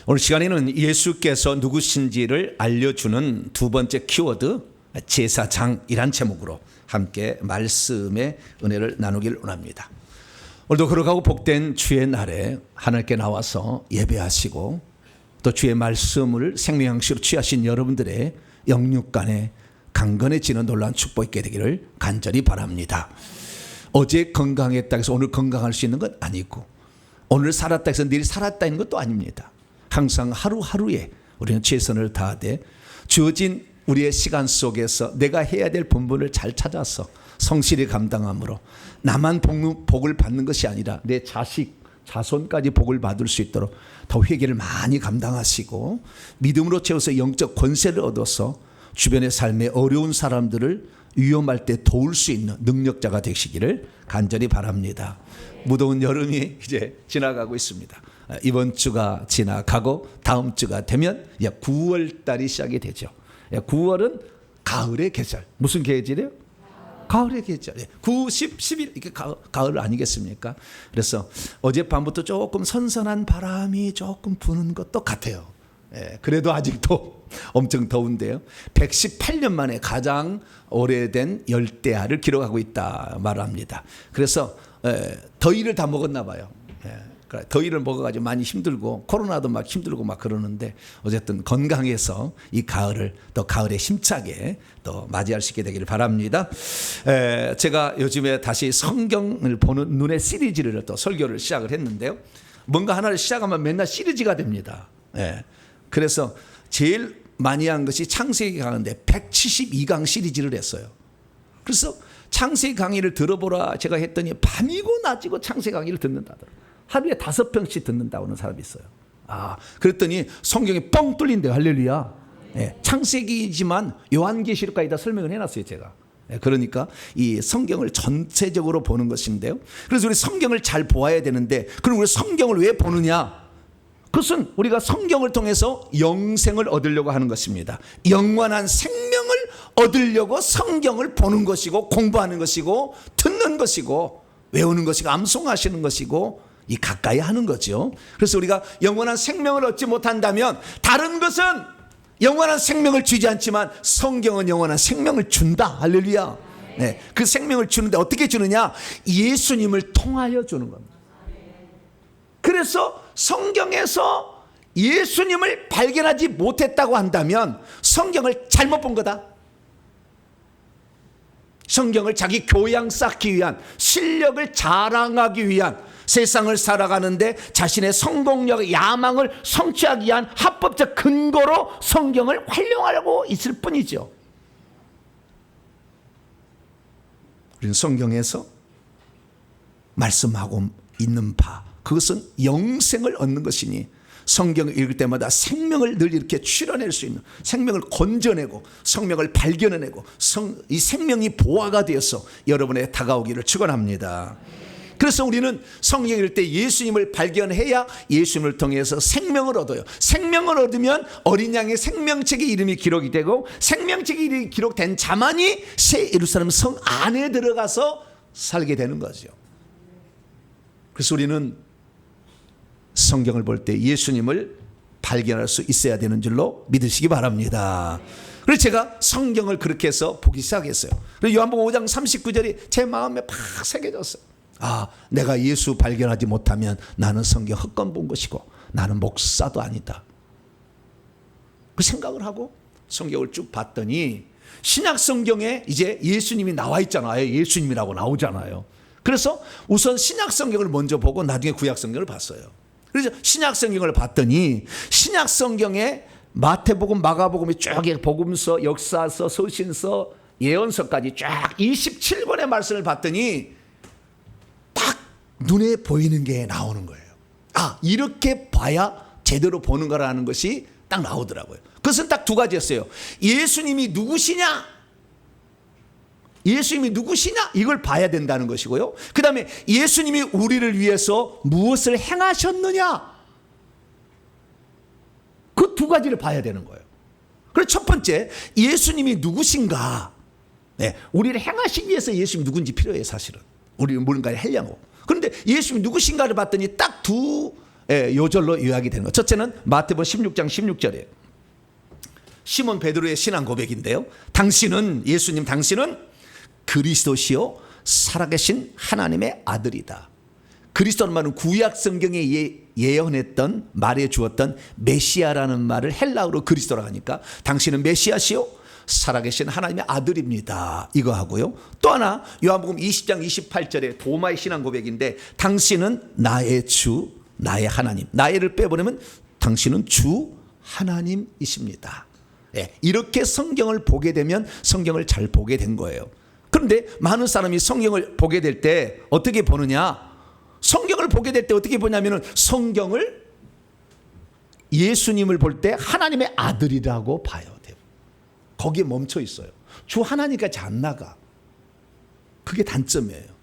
오늘 시간에는 예수께서 누구신지를 알려주는 두 번째 키워드, 제사장이란 제목으로 함께 말씀의 은혜를 나누길 원합니다. 오늘도 거룩하고 복된 주의 날에 하나님께 나와서 예배하시고 또 주의 말씀을 생명양식으로 취하신 여러분들의 영육간에 강건해지는 놀라운 축복이 있게 되기를 간절히 바랍니다. 어제 건강했다 해서 오늘 건강할 수 있는 건 아니고, 오늘 살았다 해서 내일 살았다는 것도 아닙니다. 항상 하루하루에 우리는 최선을 다하되 주어진 우리의 시간 속에서 내가 해야 될 본분을 잘 찾아서 성실히 감당함으로 나만 복을 받는 것이 아니라 내 자식, 자손까지 복을 받을 수 있도록 더 회개를 많이 감당하시고 믿음으로 채워서 영적 권세를 얻어서 주변의 삶에 어려운 사람들을 위험할 때 도울 수 있는 능력자가 되시기를 간절히 바랍니다. 무더운 여름이 이제 지나가고 있습니다. 이번 주가 지나가고 다음 주가 되면 9월 달이 시작이 되죠. 9월은 가을의 계절. 무슨 계절이에요? 가을의 계절. 9, 10, 11 이게 가을 아니겠습니까? 그래서 어젯밤부터 조금 선선한 바람이 조금 부는 것도 같아요. 그래도 아직도 엄청 더운데요. 118년 만에 가장 오래된 열대야를 기록하고 있다 말합니다. 그래서 더위를 다 먹었나 봐요. 더위를 먹어가지고 많이 힘들고 코로나도 막 힘들고 막 그러는데 어쨌든 건강해서 이 가을을 또 가을에 힘차게 또 맞이할 수 있게 되기를 바랍니다. 제가 요즘에 다시 성경을 보는 눈의 시리즈를 또 설교를 시작을 했는데요. 뭔가 하나를 시작하면 맨날 시리즈가 됩니다. 그래서 제일 많이 한 것이 창세기 강의인데 172강 시리즈를 했어요. 그래서 창세기 강의를 들어보라 제가 했더니 밤이고 낮이고 창세기 강의를 듣는다더라고요. 하루에 5편씩 듣는다고 하는 사람이 있어요. 그랬더니 성경이 뻥 뚫린대요. 할렐루야. 창세기지만 요한계시록까지 다 설명을 해놨어요, 제가. 그러니까 이 성경을 전체적으로 보는 것인데요. 그래서 우리 성경을 잘 보아야 되는데, 그럼 우리 성경을 왜 보느냐? 그것은 우리가 성경을 통해서 영생을 얻으려고 하는 것입니다. 영원한 생명을 얻으려고 성경을 보는 것이고 공부하는 것이고 듣는 것이고 외우는 것이고 암송하시는 것이고 이 가까이 하는 거죠. 그래서 우리가 영원한 생명을 얻지 못한다면 다른 것은 영원한 생명을 주지 않지만 성경은 영원한 생명을 준다. 할렐루야. 그 생명을 주는데 어떻게 주느냐? 예수님을 통하여 주는 겁니다. 그래서 성경에서 예수님을 발견하지 못했다고 한다면 성경을 잘못 본 거다. 성경을 자기 교양 쌓기 위한, 실력을 자랑하기 위한, 세상을 살아가는데 자신의 성공력, 야망을 성취하기 위한 합법적 근거로 성경을 활용하려고 있을 뿐이죠. 우리는 성경에서 말씀하고 있는 바, 그것은 영생을 얻는 것이니 성경을 읽을 때마다 생명을 늘 이렇게 출어낼 수 있는, 생명을 건져내고 성명을 발견해내고 이 생명이 보화가 되어서 여러분에 다가오기를 축원합니다. 그래서 우리는 성경 읽을 때 예수님을 발견해야 예수님을 통해서 생명을 얻어요. 생명을 얻으면 어린 양의 생명책의 이름이 기록이 되고 생명책의 이름이 기록된 자만이 새 예루살렘 성 안에 들어가서 살게 되는 거죠. 그래서 우리는 성경을 볼 때 예수님을 발견할 수 있어야 되는 줄로 믿으시기 바랍니다. 그래서 제가 성경을 그렇게 해서 보기 시작했어요. 그래서 요한복음 5장 39절이 제 마음에 팍 새겨졌어요. 내가 예수 발견하지 못하면 나는 성경 헛건 본 것이고 나는 목사도 아니다. 그 생각을 하고 성경을 쭉 봤더니 신약 성경에 이제 예수님이 나와 있잖아요. 예수님이라고 나오잖아요. 그래서 우선 신약 성경을 먼저 보고 나중에 구약 성경을 봤어요. 그래서 신약 성경을 봤더니 신약 성경에 마태복음, 마가복음이 쭉 복음서, 역사서, 서신서, 예언서까지 쫙 27권의 말씀을 봤더니 딱 눈에 보이는 게 나오는 거예요. 이렇게 봐야 제대로 보는 거라는 것이 딱 나오더라고요. 그것은 딱 두 가지였어요. 예수님이 누구시냐? 예수님이 누구시냐? 이걸 봐야 된다는 것이고요. 그 다음에 예수님이 우리를 위해서 무엇을 행하셨느냐? 그 두 가지를 봐야 되는 거예요. 그래서 첫 번째, 예수님이 누구신가? 우리를 행하시기 위해서 예수님이 누군지 필요해요, 사실은. 우리 뭔가를 하려고. 그런데 예수님이 누구신가를 봤더니 딱 두 요절로 요약이 되는 것. 첫째는 마태복음 16장 16절이에요. 시몬 베드로의 신앙 고백인데요. 예수님 당신은 그리스도시요 살아계신 하나님의 아들이다. 그리스도는 말은 구약 성경에 예언했던 말해 주었던 메시아라는 말을 헬라어로 그리스도라고 하니까 당신은 메시아시요 살아계신 하나님의 아들입니다. 이거 하고요. 또 하나 요한복음 20장 28절에 도마의 신앙 고백인데 당신은 나의 주 나의 하나님. 나의를 빼버리면 당신은 주 하나님이십니다. 이렇게 성경을 보게 되면 성경을 잘 보게 된 거예요. 그런데 많은 사람이 성경을 보게 될 때 어떻게 보느냐? 성경을 보게 될 때 어떻게 보냐면은 성경을 예수님을 볼 때 하나님의 아들이라고 봐야 돼요. 거기에 멈춰 있어요. 주 하나님까지 안 나가. 그게 단점이에요.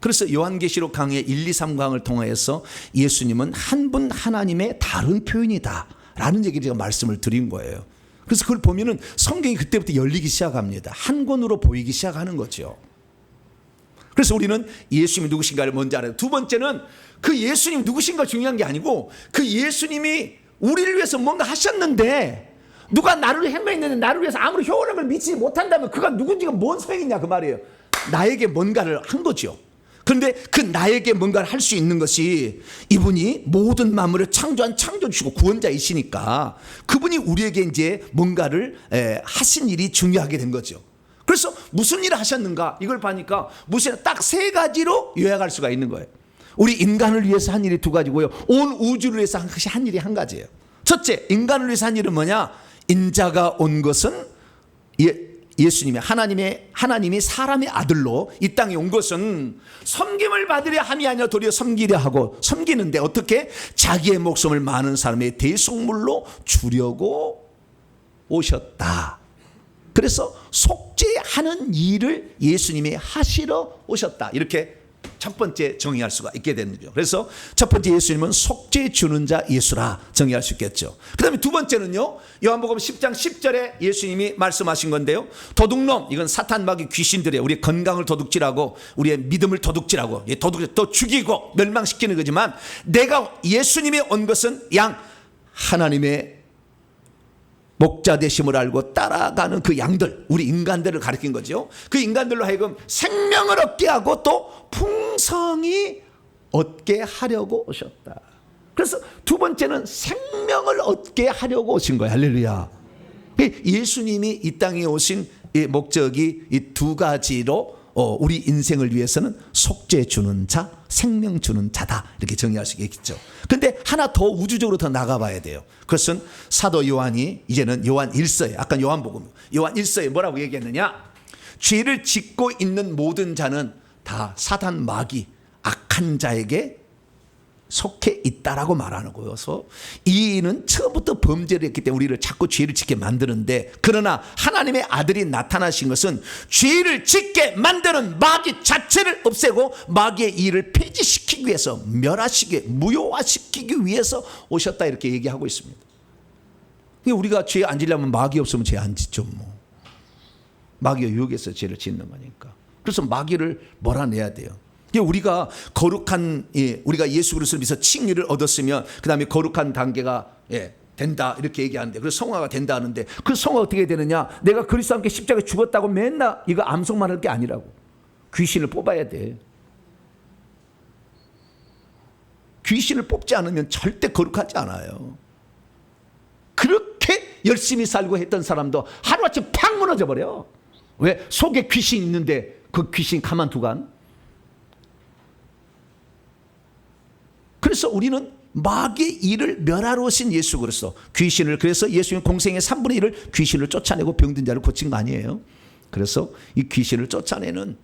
그래서 요한계시록 강의 1, 2, 3강을 통해서 예수님은 한 분 하나님의 다른 표현이다 라는 얘기를 제가 말씀을 드린 거예요. 그래서 그걸 보면은 성경이 그때부터 열리기 시작합니다. 한 권으로 보이기 시작하는 거죠. 그래서 우리는 예수님이 누구신가를 먼저 알아요. 두 번째는 그 예수님이 누구신가 중요한 게 아니고 그 예수님이 우리를 위해서 뭔가 하셨는데 누가 나를 행명했는데 나를 위해서 아무리 효능을 미치지 못한다면 그가 누군지가 뭔 소용이냐 그 말이에요. 나에게 뭔가를 한 거죠. 그런데 그 나에게 뭔가를 할 수 있는 것이 이분이 모든 만물을 창조한 창조주시고 구원자이시니까 그분이 우리에게 이제 뭔가를 하신 일이 중요하게 된 거죠. 그래서 무슨 일을 하셨는가 이걸 보니까 딱 세 가지로 요약할 수가 있는 거예요. 우리 인간을 위해서 한 일이 두 가지고요. 온 우주를 위해서 한 일이 한 가지예요. 첫째, 인간을 위해서 한 일은 뭐냐? 인자가 온 것은 예수님이 하나님이 사람의 아들로 이 땅에 온 것은 섬김을 받으려 함이 아니라 도리어 섬기려 하고 섬기는데 어떻게? 자기의 목숨을 많은 사람의 대속물로 주려고 오셨다. 그래서 속죄하는 일을 예수님이 하시러 오셨다. 이렇게 첫 번째 정의할 수가 있게 되는 거죠. 그래서 첫 번째 예수님은 속죄 주는 자 예수라 정의할 수 있겠죠. 그 다음에 두 번째는요. 요한복음 10장 10절에 예수님이 말씀하신 건데요. 도둑놈, 이건 사탄 마귀 귀신들이에요. 우리의 건강을 도둑질하고 우리의 믿음을 도둑질하고 또 죽이고 멸망시키는 거지만 내가 예수님이 온 것은 양 하나님의 목자 되심을 알고 따라가는 그 양들, 우리 인간들을 가리킨 거죠. 그 인간들로 하여금 생명을 얻게 하고 또 풍성히 얻게 하려고 오셨다. 그래서 두 번째는 생명을 얻게 하려고 오신 거예요. 할렐루야. 예수님이 이 땅에 오신 이 목적이 이 두 가지로 우리 인생을 위해서는 속죄 주는 자, 생명 주는 자다. 이렇게 정의할 수 있겠죠. 그런데 하나 더 우주적으로 더 나가봐야 돼요. 그것은 사도 요한이 이제는 요한 1서에, 아까 요한복음, 요한 1서에 뭐라고 얘기했느냐? 죄를 짓고 있는 모든 자는 다 사단 마귀, 악한 자에게 속해 있다라고 말하는 거여서 이는 처음부터 범죄를 했기 때문에 우리를 자꾸 죄를 짓게 만드는데 그러나 하나님의 아들이 나타나신 것은 죄를 짓게 만드는 마귀 자체를 없애고 마귀의 일을 폐지시키기 위해서 멸하시기 무효화시키기 위해서 오셨다 이렇게 얘기하고 있습니다. 우리가 죄 안 지려면 마귀 없으면 죄 안 짓죠. 뭐. 마귀가 유혹해서 죄를 짓는 거니까. 그래서 마귀를 몰아내야 돼요. 우리가 거룩한 우리가 예수 그리스도를 믿어서 칭의를 얻었으면 그 다음에 거룩한 단계가 된다 이렇게 얘기하는데 그래서 성화가 된다 하는데 그 성화 어떻게 되느냐? 내가 그리스도와 함께 십자가에 죽었다고 맨날 이거 암송만 할 게 아니라고 귀신을 뽑아야 돼. 귀신을 뽑지 않으면 절대 거룩하지 않아요. 그렇게 열심히 살고 했던 사람도 하루아침 팍 무너져 버려. 왜? 속에 귀신이 있는데 그 귀신 가만두간. 그래서 우리는 마귀의 일을 멸하러 오신 예수 그리스도 귀신을 그래서 예수님 공생의 3분의 1을 귀신을 쫓아내고 병든 자를 고친 거 아니에요. 그래서 이 귀신을 쫓아내는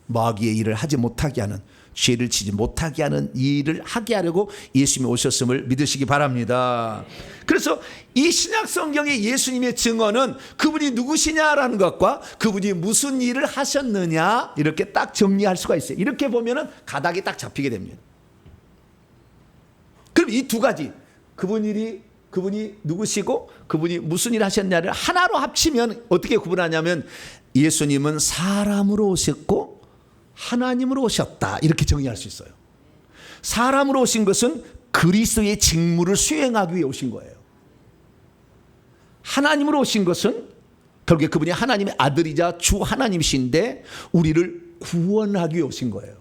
마귀의 일을 하지 못하게 하는 죄를 지지 못하게 하는 일을 하게 하려고 예수님이 오셨음을 믿으시기 바랍니다. 그래서 이 신약 성경의 예수님의 증언은 그분이 누구시냐라는 것과 그분이 무슨 일을 하셨느냐 이렇게 딱 정리할 수가 있어요. 이렇게 보면은 가닥이 딱 잡히게 됩니다. 그럼 이 두 가지 그분이 누구시고 그분이 무슨 일 하셨냐를 하나로 합치면 어떻게 구분하냐면 예수님은 사람으로 오셨고 하나님으로 오셨다 이렇게 정의할 수 있어요. 사람으로 오신 것은 그리스도의 직무를 수행하기 위해 오신 거예요. 하나님으로 오신 것은 결국에 그분이 하나님의 아들이자 주 하나님이신데 우리를 구원하기 위해 오신 거예요.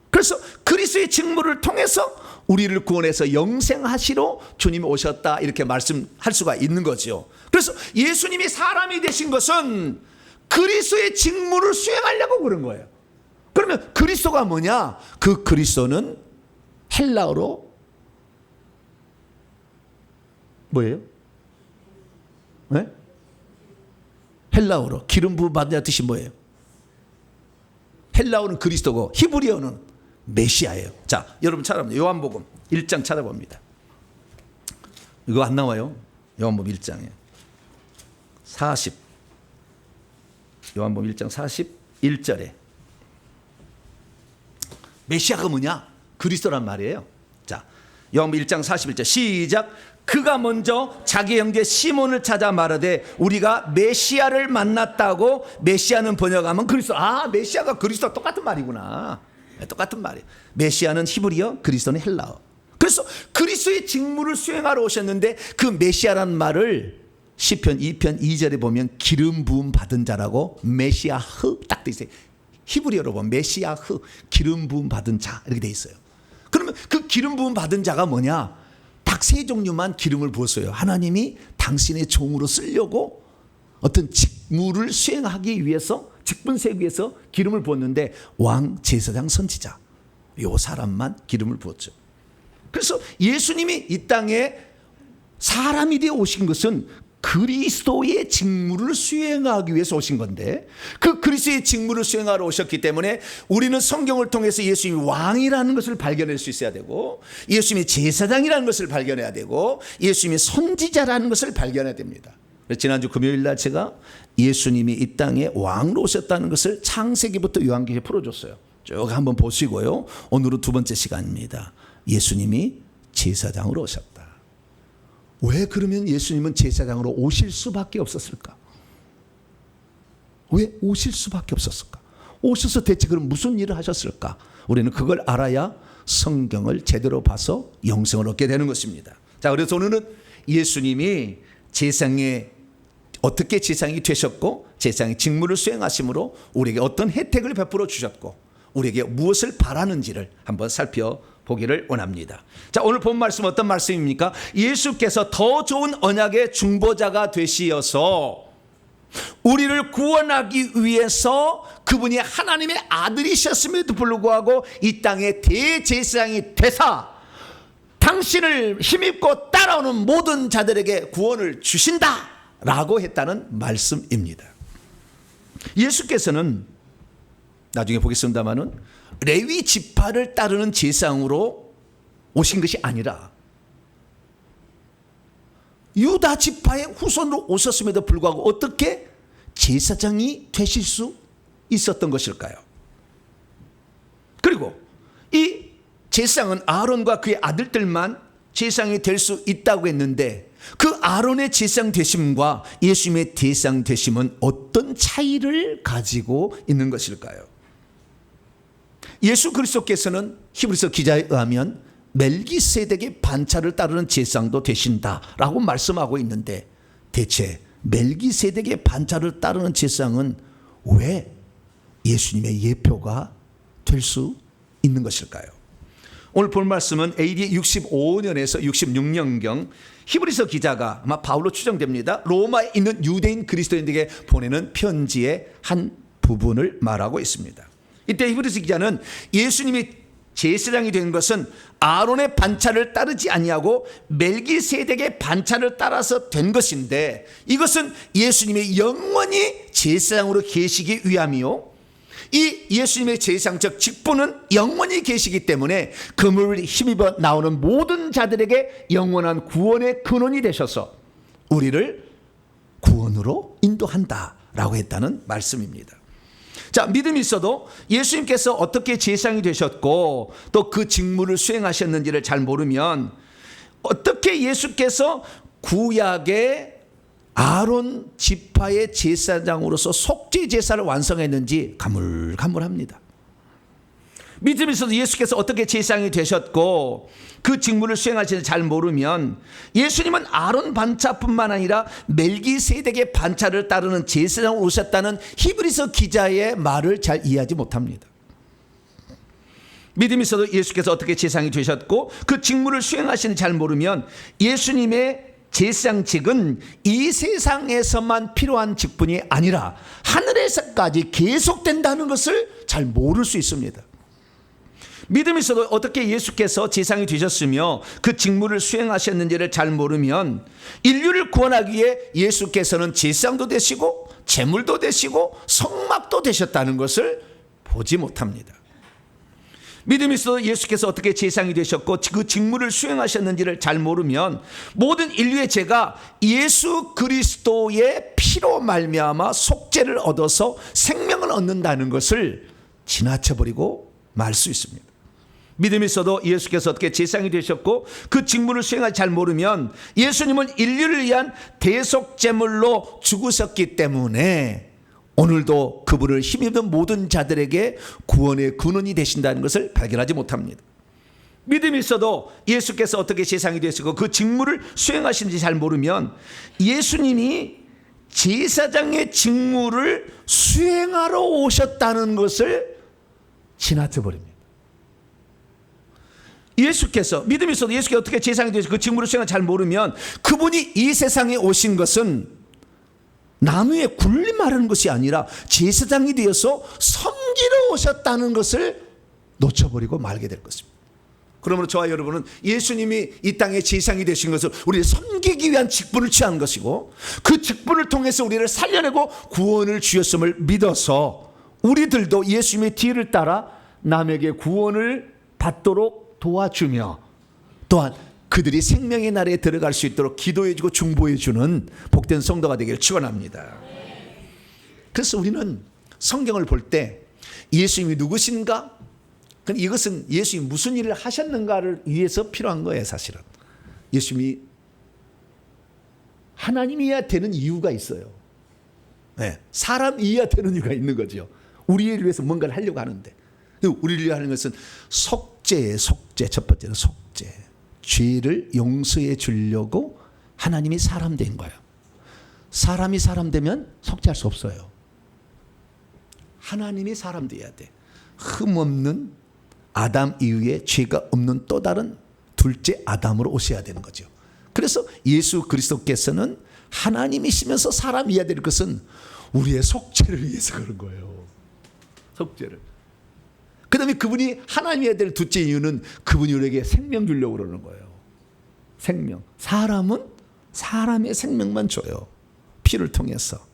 그래서 그리스도의 직무를 통해서 우리를 구원해서 영생하시러 주님이 오셨다, 이렇게 말씀할 수가 있는 거죠. 그래서 예수님이 사람이 되신 것은 그리스도의 직무를 수행하려고 그런 거예요. 그러면 그리스도가 뭐냐? 그 그리스도는 헬라어로 뭐예요? 네? 헬라어로 기름 부음 받은 자 뜻이 뭐예요? 헬라어는 그리스도고 히브리어는 메시아예요. 자, 여러분 찾아봅니다. 요한복음 1장 찾아봅니다. 이거 안 나와요? 요한복음 1장에 40, 요한복음 1장 41절에 메시아가 뭐냐? 그리스도란 말이에요. 자, 요한복음 1장 41절 시작. 그가 먼저 자기 형제 시몬을 찾아 말하되 우리가 메시아를 만났다고. 메시아는 번역하면 그리스도. 아, 메시아가 그리스도 똑같은 말이구나. 똑같은 말이에요. 메시아는 히브리어, 그리스도는 헬라어. 그래서 그리스도의 직무를 수행하러 오셨는데 그 메시아라는 말을 시편 2편 2절에 보면 기름 부음 받은 자라고 메시아흐 딱 돼 있어요. 히브리어로 보면 메시아흐, 기름 부음 받은 자, 이렇게 돼 있어요. 그러면 그 기름 부음 받은 자가 뭐냐? 딱 세 종류만 기름을 부었어요. 하나님이 당신의 종으로 쓰려고 어떤 직무를 수행하기 위해서, 직분 세우기 위해서 기름을 부었는데 왕, 제사장, 선지자, 요 사람만 기름을 부었죠. 그래서 예수님이 이 땅에 사람이 되어 오신 것은 그리스도의 직무를 수행하기 위해서 오신 건데, 그 그리스도의 직무를 수행하러 오셨기 때문에 우리는 성경을 통해서 예수님이 왕이라는 것을 발견할 수 있어야 되고, 예수님이 제사장이라는 것을 발견해야 되고, 예수님이 선지자라는 것을 발견해야 됩니다. 지난주 금요일 날 제가 예수님이 이 땅에 왕으로 오셨다는 것을 창세기부터 요한계시에 풀어줬어요. 쭉 한번 보시고요. 오늘은 두 번째 시간입니다. 예수님이 제사장으로 오셨다. 왜 그러면 예수님은 제사장으로 오실 수밖에 없었을까? 왜 오실 수밖에 없었을까? 오셔서 대체 그럼 무슨 일을 하셨을까? 우리는 그걸 알아야 성경을 제대로 봐서 영생을 얻게 되는 것입니다. 자, 그래서 오늘은 예수님이 제사장에 어떻게 제사장이 되셨고 제사장의 직무를 수행하심으로 우리에게 어떤 혜택을 베풀어 주셨고 우리에게 무엇을 바라는지를 한번 살펴보기를 원합니다. 자, 오늘 본 말씀 어떤 말씀입니까? 예수께서 더 좋은 언약의 중보자가 되시어서 우리를 구원하기 위해서 그분이 하나님의 아들이셨음에도 불구하고 이 땅에 대제사장이 되사 당신을 힘입고 따라오는 모든 자들에게 구원을 주신다라고 했다는 말씀입니다. 예수께서는 나중에 보겠습니다마는 레위 지파를 따르는 제사장으로 오신 것이 아니라 유다 지파의 후손으로 오셨음에도 불구하고 어떻게 제사장이 되실 수 있었던 것일까요? 그리고 이 제사장은 아론과 그의 아들들만 제사장이 될 수 있다고 했는데 그 아론의 제사장 되심과 예수님의 제사장 되심은 어떤 차이를 가지고 있는 것일까요? 예수 그리스도께서는 히브리서 기자에 의하면 멜기세덱의 반차를 따르는 제사장도 되신다라고 말씀하고 있는데 대체 멜기세덱의 반차를 따르는 제사장은 왜 예수님의 예표가 될 수 있는 것일까요? 오늘 볼 말씀은 AD 65년에서 66년경 히브리서 기자가 아마 바울로 추정됩니다. 로마에 있는 유대인 그리스도인들에게 보내는 편지의 한 부분을 말하고 있습니다. 이때 히브리서 기자는 예수님이 제사장이 된 것은 아론의 반차를 따르지 아니하고 멜기세덱의 반차를 따라서 된 것인데 이것은 예수님이 영원히 제사장으로 계시기 위함이요, 이 예수님의 제사장적 직분은 영원히 계시기 때문에 그물을 힘입어 나오는 모든 자들에게 영원한 구원의 근원이 되셔서 우리를 구원으로 인도한다라고 했다는 말씀입니다. 자, 믿음이 있어도 예수님께서 어떻게 제사장이 되셨고 또 그 직무를 수행하셨는지를 잘 모르면 어떻게 예수께서 구약의 아론 지파의 제사장으로서 속죄 제사를 완성했는지 가물가물합니다. 믿음이 있어도 예수께서 어떻게 제사장이 되셨고 그 직무를 수행하시는지 잘 모르면 예수님은 아론 반차뿐만 아니라 멜기세덱의 반차를 따르는 제사장으로 오셨다는 히브리서 기자의 말을 잘 이해하지 못합니다. 믿음이 있어도 예수께서 어떻게 제사장이 되셨고 그 직무를 수행하시는지 잘 모르면 예수님의 제사장직은 이 세상에서만 필요한 직분이 아니라 하늘에서까지 계속된다는 것을 잘 모를 수 있습니다. 믿음이 있어도 어떻게 예수께서 제사장이 되셨으며 그 직무를 수행하셨는지를 잘 모르면 인류를 구원하기 위해 예수께서는 제사장도 되시고 제물도 되시고 성막도 되셨다는 것을 보지 못합니다. 믿음이 있어도 예수께서 어떻게 제사장이 되셨고 그 직무를 수행하셨는지를 잘 모르면 모든 인류의 죄가 예수 그리스도의 피로 말미암아 속죄를 얻어서 생명을 얻는다는 것을 지나쳐버리고 말 수 있습니다. 믿음이 있어도 예수께서 어떻게 제사장이 되셨고 그 직무를 수행할 잘 모르면 예수님은 인류를 위한 대속제물로 죽으셨기 때문에 오늘도 그분을 힘입는 모든 자들에게 구원의 근원이 되신다는 것을 발견하지 못합니다. 믿음이 있어도 예수께서 어떻게 제사장이 되시고 그 직무를 수행하시는지 잘 모르면 예수님이 제사장의 직무를 수행하러 오셨다는 것을 지나쳐버립니다. 예수께서 믿음이 있어도 예수께서 어떻게 제사장이 되시고 그 직무를 수행하는지 잘 모르면 그분이 이 세상에 오신 것은 나무에 굴림하라는 것이 아니라 제사장이 되어서 섬기러 오셨다는 것을 놓쳐버리고 말게 될 것입니다. 그러므로 저와 여러분은 예수님이 이 땅에 제사장이 되신 것을 우리를 섬기기 위한 직분을 취한 것이고 그 직분을 통해서 우리를 살려내고 구원을 주셨음을 믿어서 우리들도 예수님의 뒤를 따라 남에게 구원을 받도록 도와주며 또한 그들이 생명의 나라에 들어갈 수 있도록 기도해주고 중보해주는 복된 성도가 되기를 축원합니다. 그래서 우리는 성경을 볼 때 예수님이 누구신가? 이것은 예수님이 무슨 일을 하셨는가를 위해서 필요한 거예요. 사실은 예수님이 하나님이어야 되는 이유가 있어요. 네, 사람이어야 되는 이유가 있는 거죠. 우리를 위해서 뭔가를 하려고 하는데 우리를 위해 하는 것은 속죄. 첫 번째는 속죄. 죄를 용서해 주려고 하나님이 사람 된 거예요. 사람이 사람 되면 속죄할 수 없어요. 하나님이 사람 돼야 돼. 흠없는 아담 이후에 죄가 없는 또 다른 둘째 아담으로 오셔야 되는 거죠. 그래서 예수 그리스도께서는 하나님이시면서 사람이어야 될 것은 우리의 속죄를 위해서 그런 거예요. 속죄를. 그 다음에 그분이 하나님이어야 될 둘째 이유는 그분이 우리에게 생명 주려고 그러는 거예요. 생명. 사람은 사람의 생명만 줘요. 피를 통해서.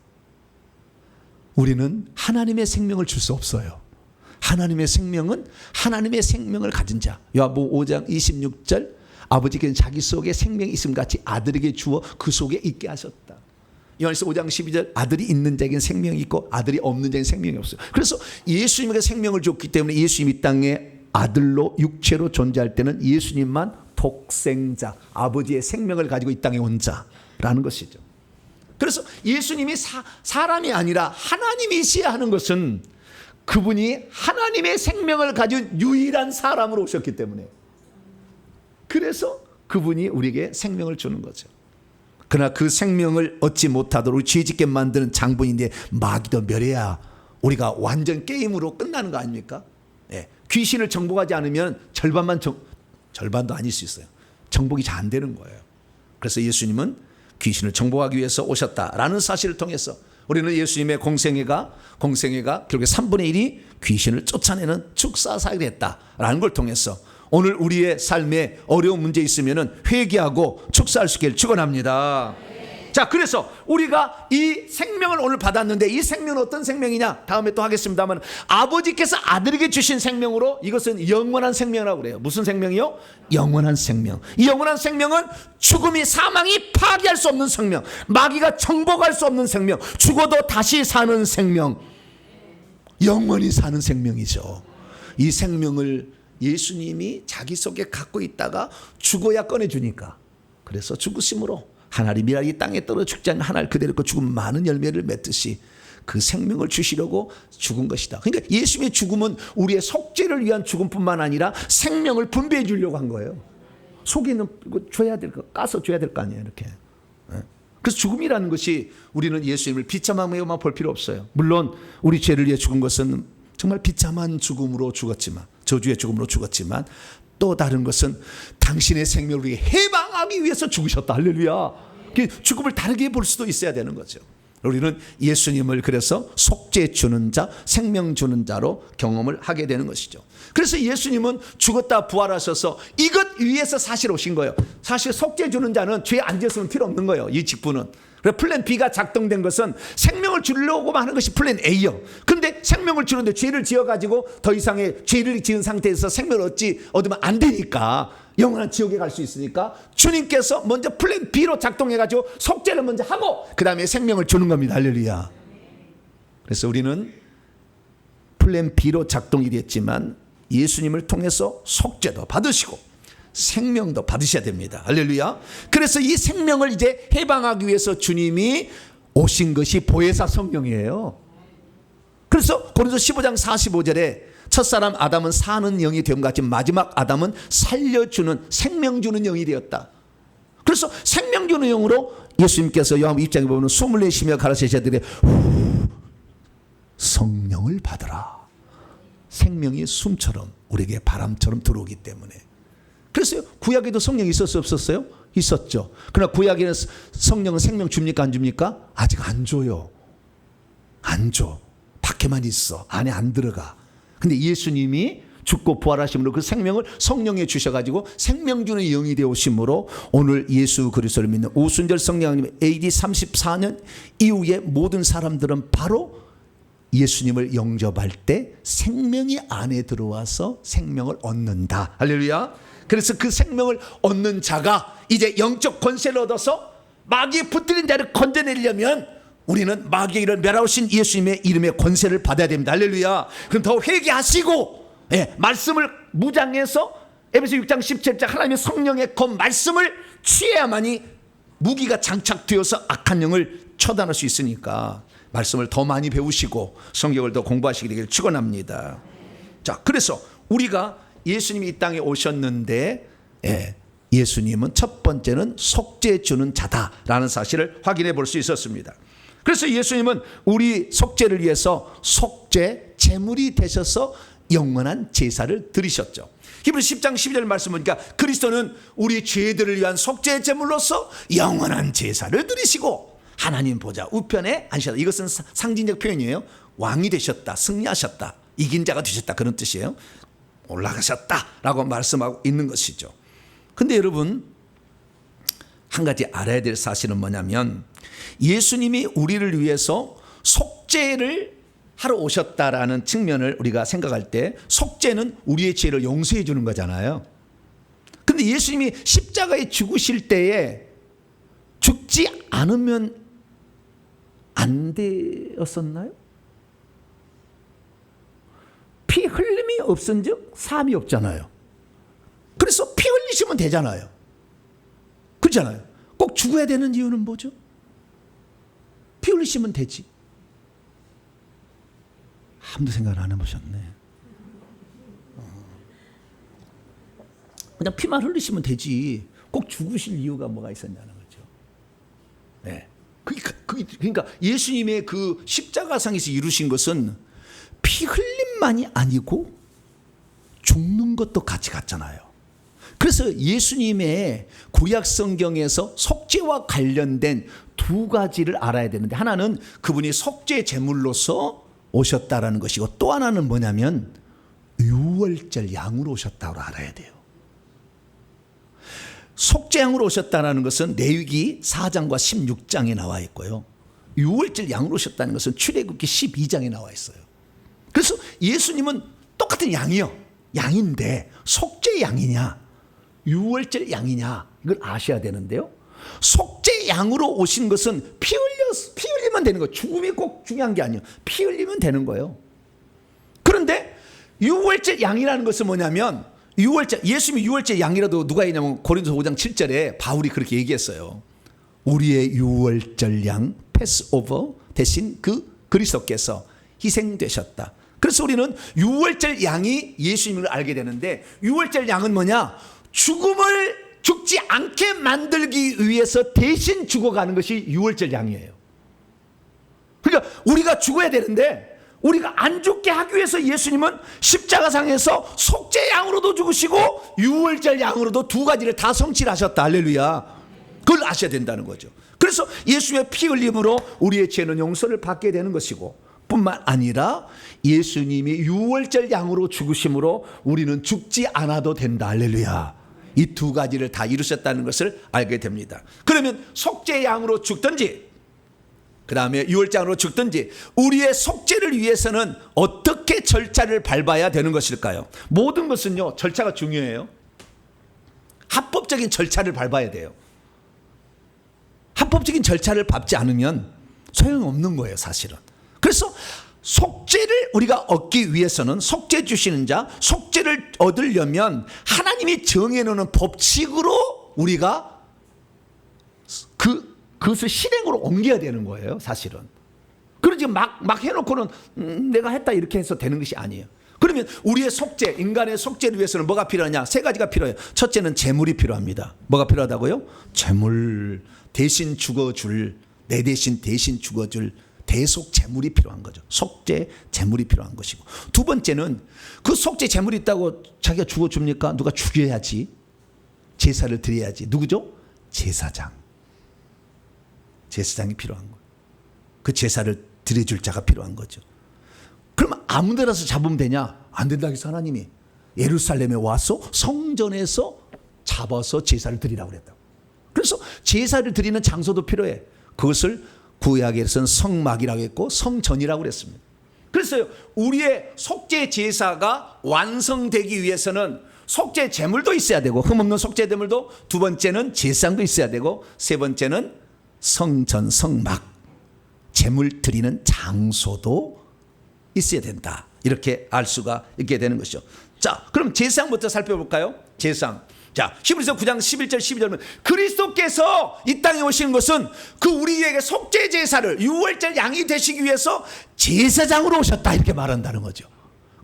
우리는 하나님의 생명을 줄 수 없어요. 하나님의 생명은 하나님의 생명을 가진 자. 요한복음 5장 26절 아버지께서는 자기 속에 생명이 있음 같이 아들에게 주어 그 속에 있게 하셨다. 요한일서 5장 12절 아들이 있는 자에게는 생명이 있고 아들이 없는 자에게는 생명이 없어요. 그래서 예수님에게 생명을 줬기 때문에 예수님이 이 땅에 아들로 육체로 존재할 때는 예수님만 독생자 아버지의 생명을 가지고 이 땅에 온 자라는 것이죠. 그래서 예수님이 사람이 아니라 하나님이시야 하는 것은 그분이 하나님의 생명을 가진 유일한 사람으로 오셨기 때문에 그래서 그분이 우리에게 생명을 주는 거죠. 그러나 그 생명을 얻지 못하도록 죄짓게 만드는 장본인데 마귀도 멸해야 우리가 완전 게임으로 끝나는 거 아닙니까? 예. 귀신을 정복하지 않으면 절반도 아닐 수 있어요. 정복이 잘 안 되는 거예요. 그래서 예수님은 귀신을 정복하기 위해서 오셨다라는 사실을 통해서 우리는 예수님의 공생애가 결국에 3분의 1이 귀신을 쫓아내는 축사사역이 됐다라는 걸 통해서 오늘 우리의 삶에 어려운 문제 있으면 회개하고 축사할 수 있기를 축원합니다. 자, 그래서 우리가 이 생명을 오늘 받았는데 이 생명은 어떤 생명이냐? 다음에 또 하겠습니다만 아버지께서 아들에게 주신 생명으로 이것은 영원한 생명이라고 그래요. 무슨 생명이요? 영원한 생명. 이 영원한 생명은 죽음이 사망이 파괴할 수 없는 생명, 마귀가 정복할 수 없는 생명, 죽어도 다시 사는 생명, 영원히 사는 생명이죠. 이 생명을 예수님이 자기 속에 갖고 있다가 죽어야 꺼내주니까 그래서 죽으심으로 하나님이 이 땅에 떨어 죽지 않는 하나를 그대로 그 죽은 많은 열매를 맺듯이 그 생명을 주시려고 죽은 것이다. 그러니까 예수님의 죽음은 우리의 속죄를 위한 죽음뿐만 아니라 생명을 분배해 주려고 한 거예요. 속에 있는 거 줘야 될 거, 까서 줘야 될 거 아니에요, 이렇게. 그래서 죽음이라는 것이 우리는 예수님을 비참하게만 볼 필요 없어요. 물론 우리 죄를 위해 죽은 것은 정말 비참한 죽음으로 죽었지만, 저주의 죽음으로 죽었지만, 또 다른 것은 당신의 생명을 위해 해방하기 위해서 죽으셨다. 할렐루야. 죽음을 다르게 볼 수도 있어야 되는 거죠. 우리는 예수님을 그래서 속죄 주는 자, 생명 주는 자로 경험을 하게 되는 것이죠. 그래서 예수님은 죽었다 부활하셔서 이것 위해서 사실 오신 거예요. 사실 속죄 주는 자는 죄 안 지었으면 필요 없는 거예요. 이 직분은. 그래서 플랜 B가 작동된 것은 생명을 주려고만 하는 것이 플랜 A요. 그런데 생명을 주는데 죄를 지어가지고 더 이상의 죄를 지은 상태에서 생명을 얻으면 안 되니까, 영원한 지옥에 갈 수 있으니까 주님께서 먼저 플랜 B로 작동해가지고 속죄를 먼저 하고 그 다음에 생명을 주는 겁니다. 할렐루야. 그래서 우리는 플랜 B로 작동이 됐지만 예수님을 통해서 속죄도 받으시고 생명도 받으셔야 됩니다. 할렐루야. 그래서 이 생명을 이제 해방하기 위해서 주님이 오신 것이 보혜사 성령이에요. 그래서 고린도 15장 45절에 첫사람 아담은 사는 영이 됨 같이 마지막 아담은 살려주는 생명 주는 영이 되었다. 그래서 생명 주는 영으로 예수님께서 요한복음 2장에 보면 숨을 내쉬며 가르치시되 성령을 받으라. 생명이 숨처럼 우리에게 바람처럼 들어오기 때문에. 그래서 구약에도 성령이 있었어요, 없었어요? 있었죠. 그러나 구약에는 성령은 생명 줍니까, 안 줍니까? 아직 안 줘요. 안 줘. 밖에만 있어. 안에 안 들어가. 근데 예수님이 죽고 부활하심으로 그 생명을 성령에 주셔가지고 생명 주는 영이 되오심으로 오늘 예수 그리스도를 믿는 오순절 성령님 AD 34년 이후에 모든 사람들은 바로 예수님을 영접할 때 생명이 안에 들어와서 생명을 얻는다. 할렐루야. 그래서 그 생명을 얻는 자가 이제 영적 권세를 얻어서 마귀에 붙들린 자를 건져내려면 우리는 마귀의 일을 멸하신 예수님의 이름의 권세를 받아야 됩니다. 할렐루야. 그럼 더 회개하시고 말씀을 무장해서 에베소 6장 17절 하나님의 성령의 그 말씀을 취해야만이 무기가 장착되어서 악한 영을 처단할 수 있으니까 말씀을 더 많이 배우시고 성경을 더 공부하시게 되길 축원합니다. 자, 그래서 우리가 예수님이 이 땅에 오셨는데 예수님은 첫 번째는 속죄 주는 자다라는 사실을 확인해 볼 수 있었습니다. 그래서 예수님은 우리 속죄를 위해서 속죄 제물이 되셔서 영원한 제사를 드리셨죠. 히브리서 10장 12절 말씀 보니까 그리스도는 우리 죄들을 위한 속죄 제물로서 영원한 제사를 드리시고 하나님 보좌 우편에 앉으셨다. 이것은 상징적 표현이에요. 왕이 되셨다, 승리하셨다, 이긴 자가 되셨다, 그런 뜻이에요. 올라가셨다라고 말씀하고 있는 것이죠. 근데 여러분, 한 가지 알아야 될 사실은 뭐냐면 예수님이 우리를 위해서 속죄를 하러 오셨다라는 측면을 우리가 생각할 때 속죄는 우리의 죄를 용서해 주는 거잖아요. 근데 예수님이 십자가에 죽으실 때에 죽지 않으면 안 되었었나요? 피 흘림이 없은즉 사함이 없잖아요. 그래서 피 흘리시면 되잖아요. 그렇잖아요. 꼭 죽어야 되는 이유는 뭐죠? 피 흘리시면 되지. 아무도 생각을 안 해보셨네. 그냥 피만 흘리시면 되지. 꼭 죽으실 이유가 뭐가 있었냐는 거죠. 네. 그러니까 예수님의 그 십자가상에서 이루신 것은 피 흘림만이 아니고 죽는 것도 같이 갔잖아요. 그래서 예수님의 구약 성경에서 속죄와 관련된 두 가지를 알아야 되는데, 하나는 그분이 속죄 제물로서 오셨다라는 것이고, 또 하나는 뭐냐면 유월절 양으로 오셨다고 알아야 돼요. 속죄양으로 오셨다는 것은 레위기 4장과 16장에 나와 있고요. 유월절 양으로 오셨다는 것은 출애굽기 12장에 나와 있어요. 그래서 예수님은 똑같은 양이요. 양인데 속죄 양이냐 유월절 양이냐 이걸 아셔야 되는데요. 속죄 양으로 오신 것은 피 흘리면 되는 거예요. 죽음이 꼭 중요한 게 아니에요. 피 흘리면 되는 거예요. 그런데 유월절 양이라는 것은 뭐냐면 예수님이 유월절 양이라도 누가 했냐면 고린도서 5장 7절에 바울이 그렇게 얘기했어요. 우리의 유월절 양 패스오버 대신 그 그리스도께서 희생되셨다. 그래서 우리는 유월절 양이 예수님을 알게 되는데, 유월절 양은 뭐냐? 죽지 않게 만들기 위해서 대신 죽어가는 것이 유월절 양이에요. 그러니까 우리가 죽어야 되는데 우리가 안 죽게 하기 위해서 예수님은 십자가상에서 속죄 양으로도 죽으시고 유월절 양으로도 두 가지를 다 성취하셨다. 할렐루야. 그걸 아셔야 된다는 거죠. 그래서 예수님의 피 흘림으로 우리의 죄는 용서를 받게 되는 것이고, 뿐만 아니라 예수님이 유월절 양으로 죽으심으로 우리는 죽지 않아도 된다. 할렐루야. 이 두 가지를 다 이루셨다는 것을 알게 됩니다. 그러면 속죄 양으로 죽든지 그 다음에 유월장으로 죽든지 우리의 속죄를 위해서는 어떻게 절차를 밟아야 되는 것일까요? 모든 것은요, 절차가 중요해요. 합법적인 절차를 밟아야 돼요. 합법적인 절차를 밟지 않으면 소용없는 거예요, 사실은. 그래서 속죄를 우리가 얻기 위해서는, 속죄 주시는 자, 속죄를 얻으려면 하나님이 정해놓는 법칙으로 우리가 그것을 실행으로 옮겨야 되는 거예요, 사실은. 그러지 막 해놓고는 내가 했다 이렇게 해서 되는 것이 아니에요. 그러면 우리의 속죄, 인간의 속죄를 위해서는 뭐가 필요하냐? 세 가지가 필요해요. 첫째는 재물이 필요합니다. 뭐가 필요하다고요? 재물. 대신 죽어줄, 내 대신 죽어줄 대속 재물이 필요한 거죠. 속죄 재물이 필요한 것이고, 두 번째는 그 속죄 재물이 있다고 자기가 죽어줍니까? 누가 죽여야지, 제사를 드려야지. 누구죠? 제사장이 필요한 거예요. 그 제사를 드려줄 자가 필요한 거죠. 그럼 아무 데라서 잡으면 되냐? 안 된다고 해서 하나님이 예루살렘에 와서 성전에서 잡아서 제사를 드리라고 그랬다고. 그래서 제사를 드리는 장소도 필요해. 그것을 구약에서는 성막이라고 했고 성전이라고 그랬습니다. 그래서 우리의 속죄 제사가 완성되기 위해서는 속죄 제물도 있어야 되고, 흠없는 속죄 제물도, 두 번째는 제사장도 있어야 되고, 세 번째는 성전, 성막, 제물 드리는 장소도 있어야 된다. 이렇게 알 수가 있게 되는 것이죠. 자, 그럼 제사장부터 살펴볼까요? 제사장. 자, 히브리서 9장 11절 12절은 그리스도께서 이 땅에 오시는 것은 그 우리에게 속죄 제사를, 유월절 양이 되시기 위해서 제사장으로 오셨다, 이렇게 말한다는 거죠.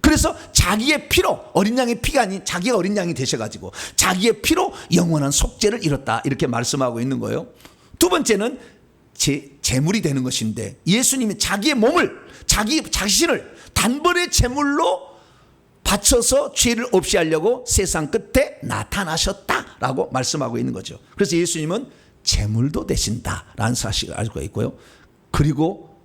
그래서 자기의 피로, 어린 양의 피가 아닌 자기가 어린 양이 되셔가지고 자기의 피로 영원한 속죄를 이뤘다, 이렇게 말씀하고 있는 거예요. 두 번째는 제물이 되는 것인데, 예수님이 자기의 몸을, 자신을 단번에 제물로 바쳐서 죄를 없이 하려고 세상 끝에 나타나셨다라고 말씀하고 있는 거죠. 그래서 예수님은 제물도 되신다라는 사실을 알고 있고요. 그리고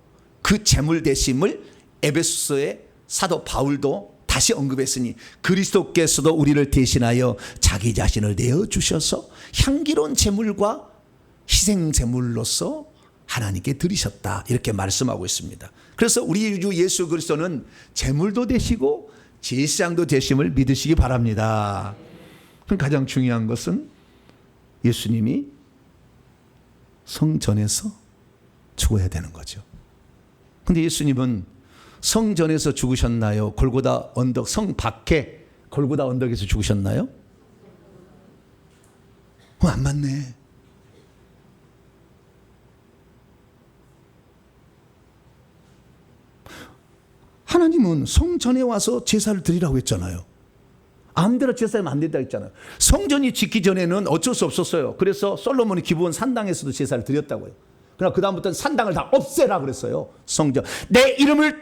그 제물 되심을 에베소서의 사도 바울도 다시 언급했으니 그리스도께서도 우리를 대신하여 자기 자신을 내어주셔서 향기로운 제물과 희생 제물로서 하나님께 드리셨다, 이렇게 말씀하고 있습니다. 그래서 우리 주 예수 그리스도는 제물도 되시고 제사장도 되심을 믿으시기 바랍니다. 가장 중요한 것은 예수님이 성전에서 죽어야 되는 거죠. 근데 예수님은 성전에서 죽으셨나요? 골고다 언덕, 성 밖에 골고다 언덕에서 죽으셨나요? 안 맞네. 하나님은 성전에 와서 제사를 드리라고 했잖아요. 아무데나 제사하면 안 된다고 했잖아요. 성전이 짓기 전에는 어쩔 수 없었어요. 그래서 솔로몬이 기부한 산당에서도 제사를 드렸다고요. 그러나 그 다음부터는 산당을 다 없애라 그랬어요. 성전, 내 이름을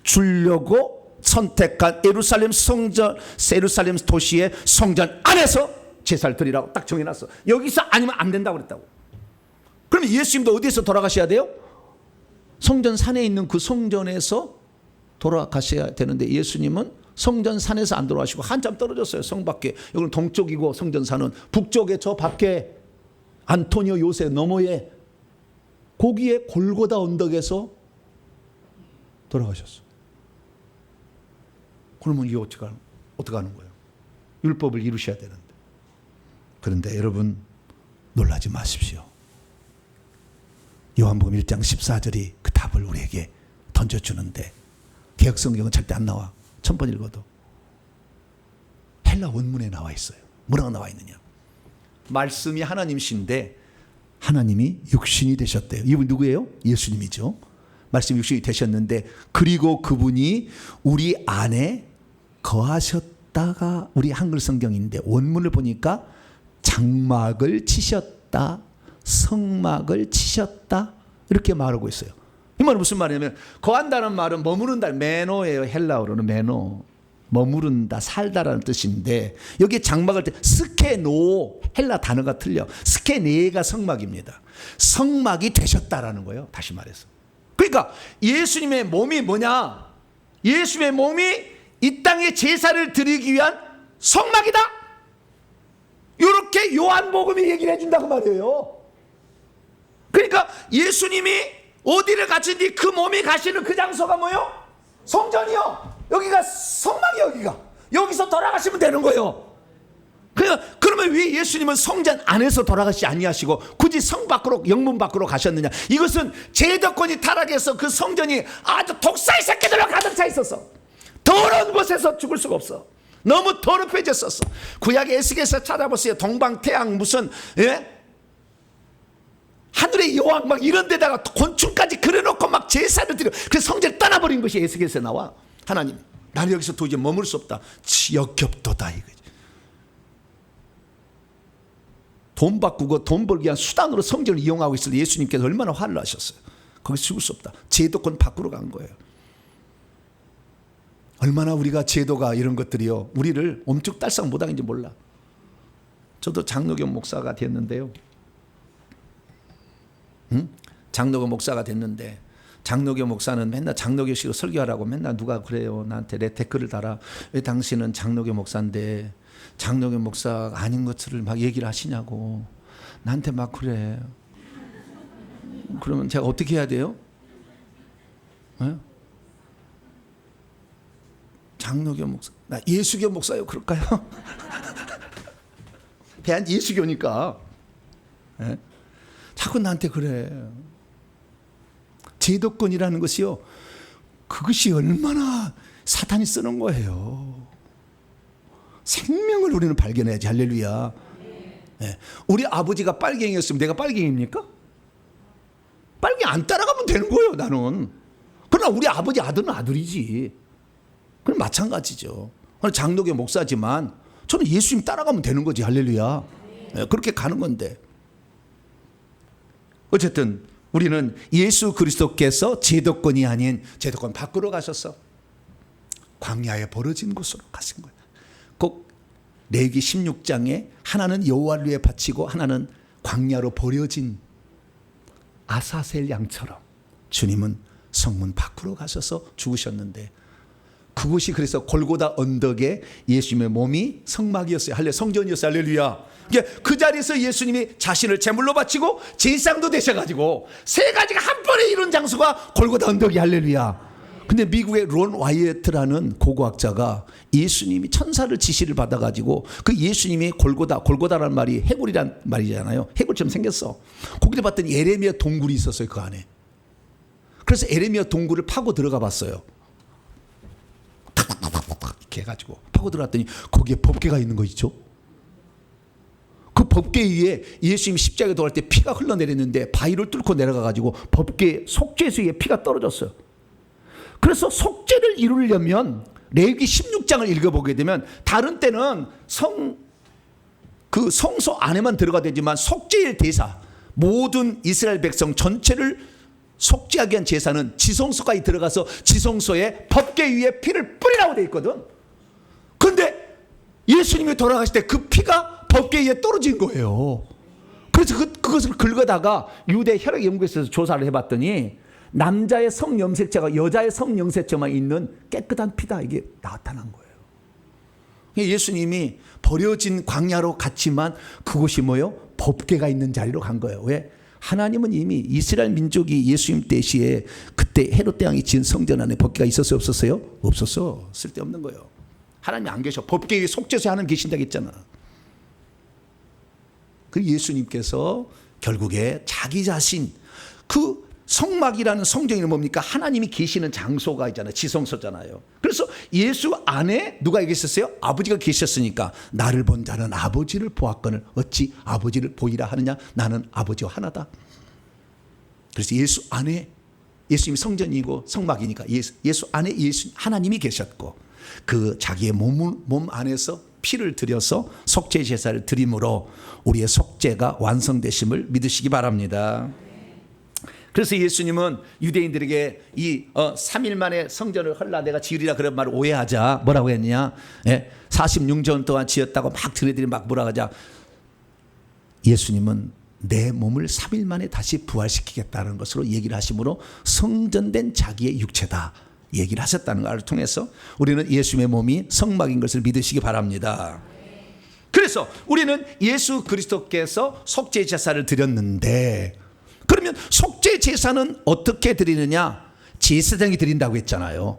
주려고 선택한 예루살렘 성전, 예루살렘 도시의 성전 안에서 제사를 드리라고 딱 정해놨어. 여기서 아니면 안 된다고 그랬다고. 그러면 예수님도 어디에서 돌아가셔야 돼요? 성전 산에 있는 그 성전에서 돌아가셔야 되는데, 예수님은 성전 산에서 안 돌아가시고 한참 떨어졌어요. 성 밖에. 여기는 동쪽이고 성전산은 북쪽에 저 밖에 안토니오 요새 너머에 거기에 골고다 언덕에서 돌아가셨어요. 그러면 이게 어떻게 하는 거예요? 율법을 이루셔야 되는데. 그런데 여러분 놀라지 마십시오. 요한복음 1장 14절이 그 답을 우리에게 던져주는데, 개혁성경은 절대 안 나와. 1000번 읽어도. 헬라 원문에 나와 있어요. 뭐라고 나와 있느냐? 말씀이 하나님이신데 하나님이 육신이 되셨대요. 이분 누구예요? 예수님이죠. 말씀 육신이 되셨는데 그리고 그분이 우리 안에 거하셨다가 우리 한글 성경인데 원문을 보니까 장막을 치셨다, 성막을 치셨다 이렇게 말하고 있어요. 이 말은 무슨 말이냐면 거한다는 말은 머무른다, 메노예요. 헬라어로는 메노. 머무른다, 살다라는 뜻인데 여기 장막을 때 스케노, 헬라 단어가 틀려. 스케네가 성막입니다. 성막이 되셨다라는 거예요. 다시 말해서. 그러니까 예수님의 몸이 뭐냐? 예수님의 몸이 이 땅에 제사를 드리기 위한 성막이다. 이렇게 요한복음이 얘기를 해준다고 말이에요. 그러니까 예수님이 어디를 가시는지 그 몸이 가시는 그 장소가 뭐요? 성전이요. 여기가 성막이 여기서 돌아가시면 되는 거예요. 그러면 왜 예수님은 성전 안에서 돌아가시지 아니하시고 굳이 성 밖으로, 영문 밖으로 가셨느냐? 이것은 제도권이 타락해서 그 성전이 아주 독사의 새끼들로 가득 차 있었어. 더러운 곳에서 죽을 수가 없어. 너무 더럽혀졌었어. 구약의 에스겔에서 찾아보세요. 동방태양 무슨 하늘의 여왕 막 이런 데다가 곤충까지 그려놓고 막 제사를 드려. 그래서 성전을 떠나버린 것이 에스겔에서 나와. 하나님, 나는 여기서 도저히 머물 수 없다. 역겹도다 이거지. 돈 바꾸고 돈 벌기 위한 수단으로 성전을 이용하고 있을 때 예수님께서 얼마나 화를 나셨어요. 거기서 죽을 수 없다. 제도권 밖으로 간 거예요. 얼마나 우리가 제도가 이런 것들이요 우리를 엄죽달싹 못하는지 몰라. 저도 장로교 목사가 됐는데요. 장로교 목사가 됐는데 장로교 목사는 맨날 장로교식으로 설교하라고 맨날 누가 그래요. 나한테 내 댓글을 달아. 왜 당신은 장로교 목사인데 장로교 목사 아닌 것들을 막 얘기를 하시냐고. 나한테 막 그래. 그러면 제가 어떻게 해야 돼요? 장로교 목사, 나 예수교 목사요 그럴까요? 대한 예수교니까 자꾸 나한테 그래. 제도권이라는 것이요 그것이 얼마나 사탄이 쓰는 거예요. 생명을 우리는 발견해야지. 할렐루야. 우리 아버지가 빨갱이였으면 내가 빨갱이입니까? 빨갱이 안 따라가면 되는 거예요 나는. 그러나 우리 아버지 아들은 아들이지. 그럼 마찬가지죠. 장로교 목사지만 저는 예수님 따라가면 되는 거지. 할렐루야. 그렇게 가는 건데 어쨌든 우리는 예수 그리스도께서 제도권이 아닌 제도권 밖으로 가셔서 광야에 벌어진 곳으로 가신 거예요. 꼭 레위기 16장에 하나는 여호와를 위해 바치고 하나는 광야로 버려진 아사셀 양처럼 주님은 성문 밖으로 가셔서 죽으셨는데 그곳이 그래서 골고다 언덕에 예수님의 몸이 성막이었어요. 할렐루야. 성전이었어요. 할렐루야. 그 자리에서 예수님이 자신을 제물로 바치고 제사장도 되셔가지고 세 가지가 한 번에 이룬 장소가 골고다 언덕이. 할렐루야. 근데 미국의 론 와이어트라는 고고학자가 예수님이 천사를 지시를 받아가지고 그 예수님이 골고다라는 말이 해골이란 말이잖아요. 해골처럼 생겼어. 거기를 봤더니 에레미야 동굴이 있었어요. 그 안에. 그래서 에레미야 동굴을 파고 들어가 봤어요. 이렇게 해가지고 파고 들어갔더니 거기에 법궤가 있는 거 있죠. 그 법궤 위에 예수님이 십자가에 돌아갈 때 피가 흘러내렸는데 바위를 뚫고 내려가가지고 법궤 속죄수 위에 피가 떨어졌어요. 그래서 속죄를 이루려면 레위기 16장을 읽어보게 되면 다른 때는 그 성소 안에만 들어가 되지만 속죄일 대사 모든 이스라엘 백성 전체를 속죄하기 위한 제사는 지성소까지 들어가서 지성소에 법궤 위에 피를 뿌리라고 되어 있거든. 그런데 예수님이 돌아가실 때 그 피가 법궤 위에 떨어진 거예요. 그래서 그것을 긁어다가 유대 혈액연구소에서 조사를 해봤더니 남자의 성염색체가 여자의 성염색체만 있는 깨끗한 피다 이게 나타난 거예요. 예수님이 버려진 광야로 갔지만 그곳이 뭐예요? 법궤가 있는 자리로 간 거예요. 왜? 하나님은 이미 이스라엘 민족이 예수님 때 시에 그때 헤롯 대왕이 지은 성전 안에 법궤가 있었어요? 없었어요? 없었어. 쓸데없는 거예요. 하나님이 안 계셔. 법궤 위에 속죄소 하나님 계신다고 했잖아. 그 예수님께서 결국에 자기 자신 그 성막이라는 성전이 뭡니까? 하나님이 계시는 장소가 있잖아요. 지성소잖아요. 그래서 예수 안에 누가 계셨어요? 아버지가 계셨으니까 나를 본 자는 아버지를 보았거늘 어찌 아버지를 보이라 하느냐? 나는 아버지와 하나다. 그래서 예수 안에 예수님이 성전이고 성막이니까 예수 안에 하나님이 계셨고 그 자기의 몸 안에서 피를 들여서 속죄 제사를 드림으로 우리의 속죄가 완성되심을 믿으시기 바랍니다. 그래서 예수님은 유대인들에게 이 3일 만에 성전을 헐라 내가 지으리라 그런 말을 오해하자 뭐라고 했냐, 46년 동안 지었다고 막 들애들이 막 뭐라 하자. 예수님은 내 몸을 3일 만에 다시 부활시키겠다는 것으로 얘기를 하심으로 성전된 자기의 육체다 얘기를 하셨다는 것을 통해서 우리는 예수님의 몸이 성막인 것을 믿으시기 바랍니다. 그래서 우리는 예수 그리스도께서 속죄 제사를 드렸는데, 그러면 속죄 제사는 어떻게 드리느냐? 제사장이 드린다고 했잖아요.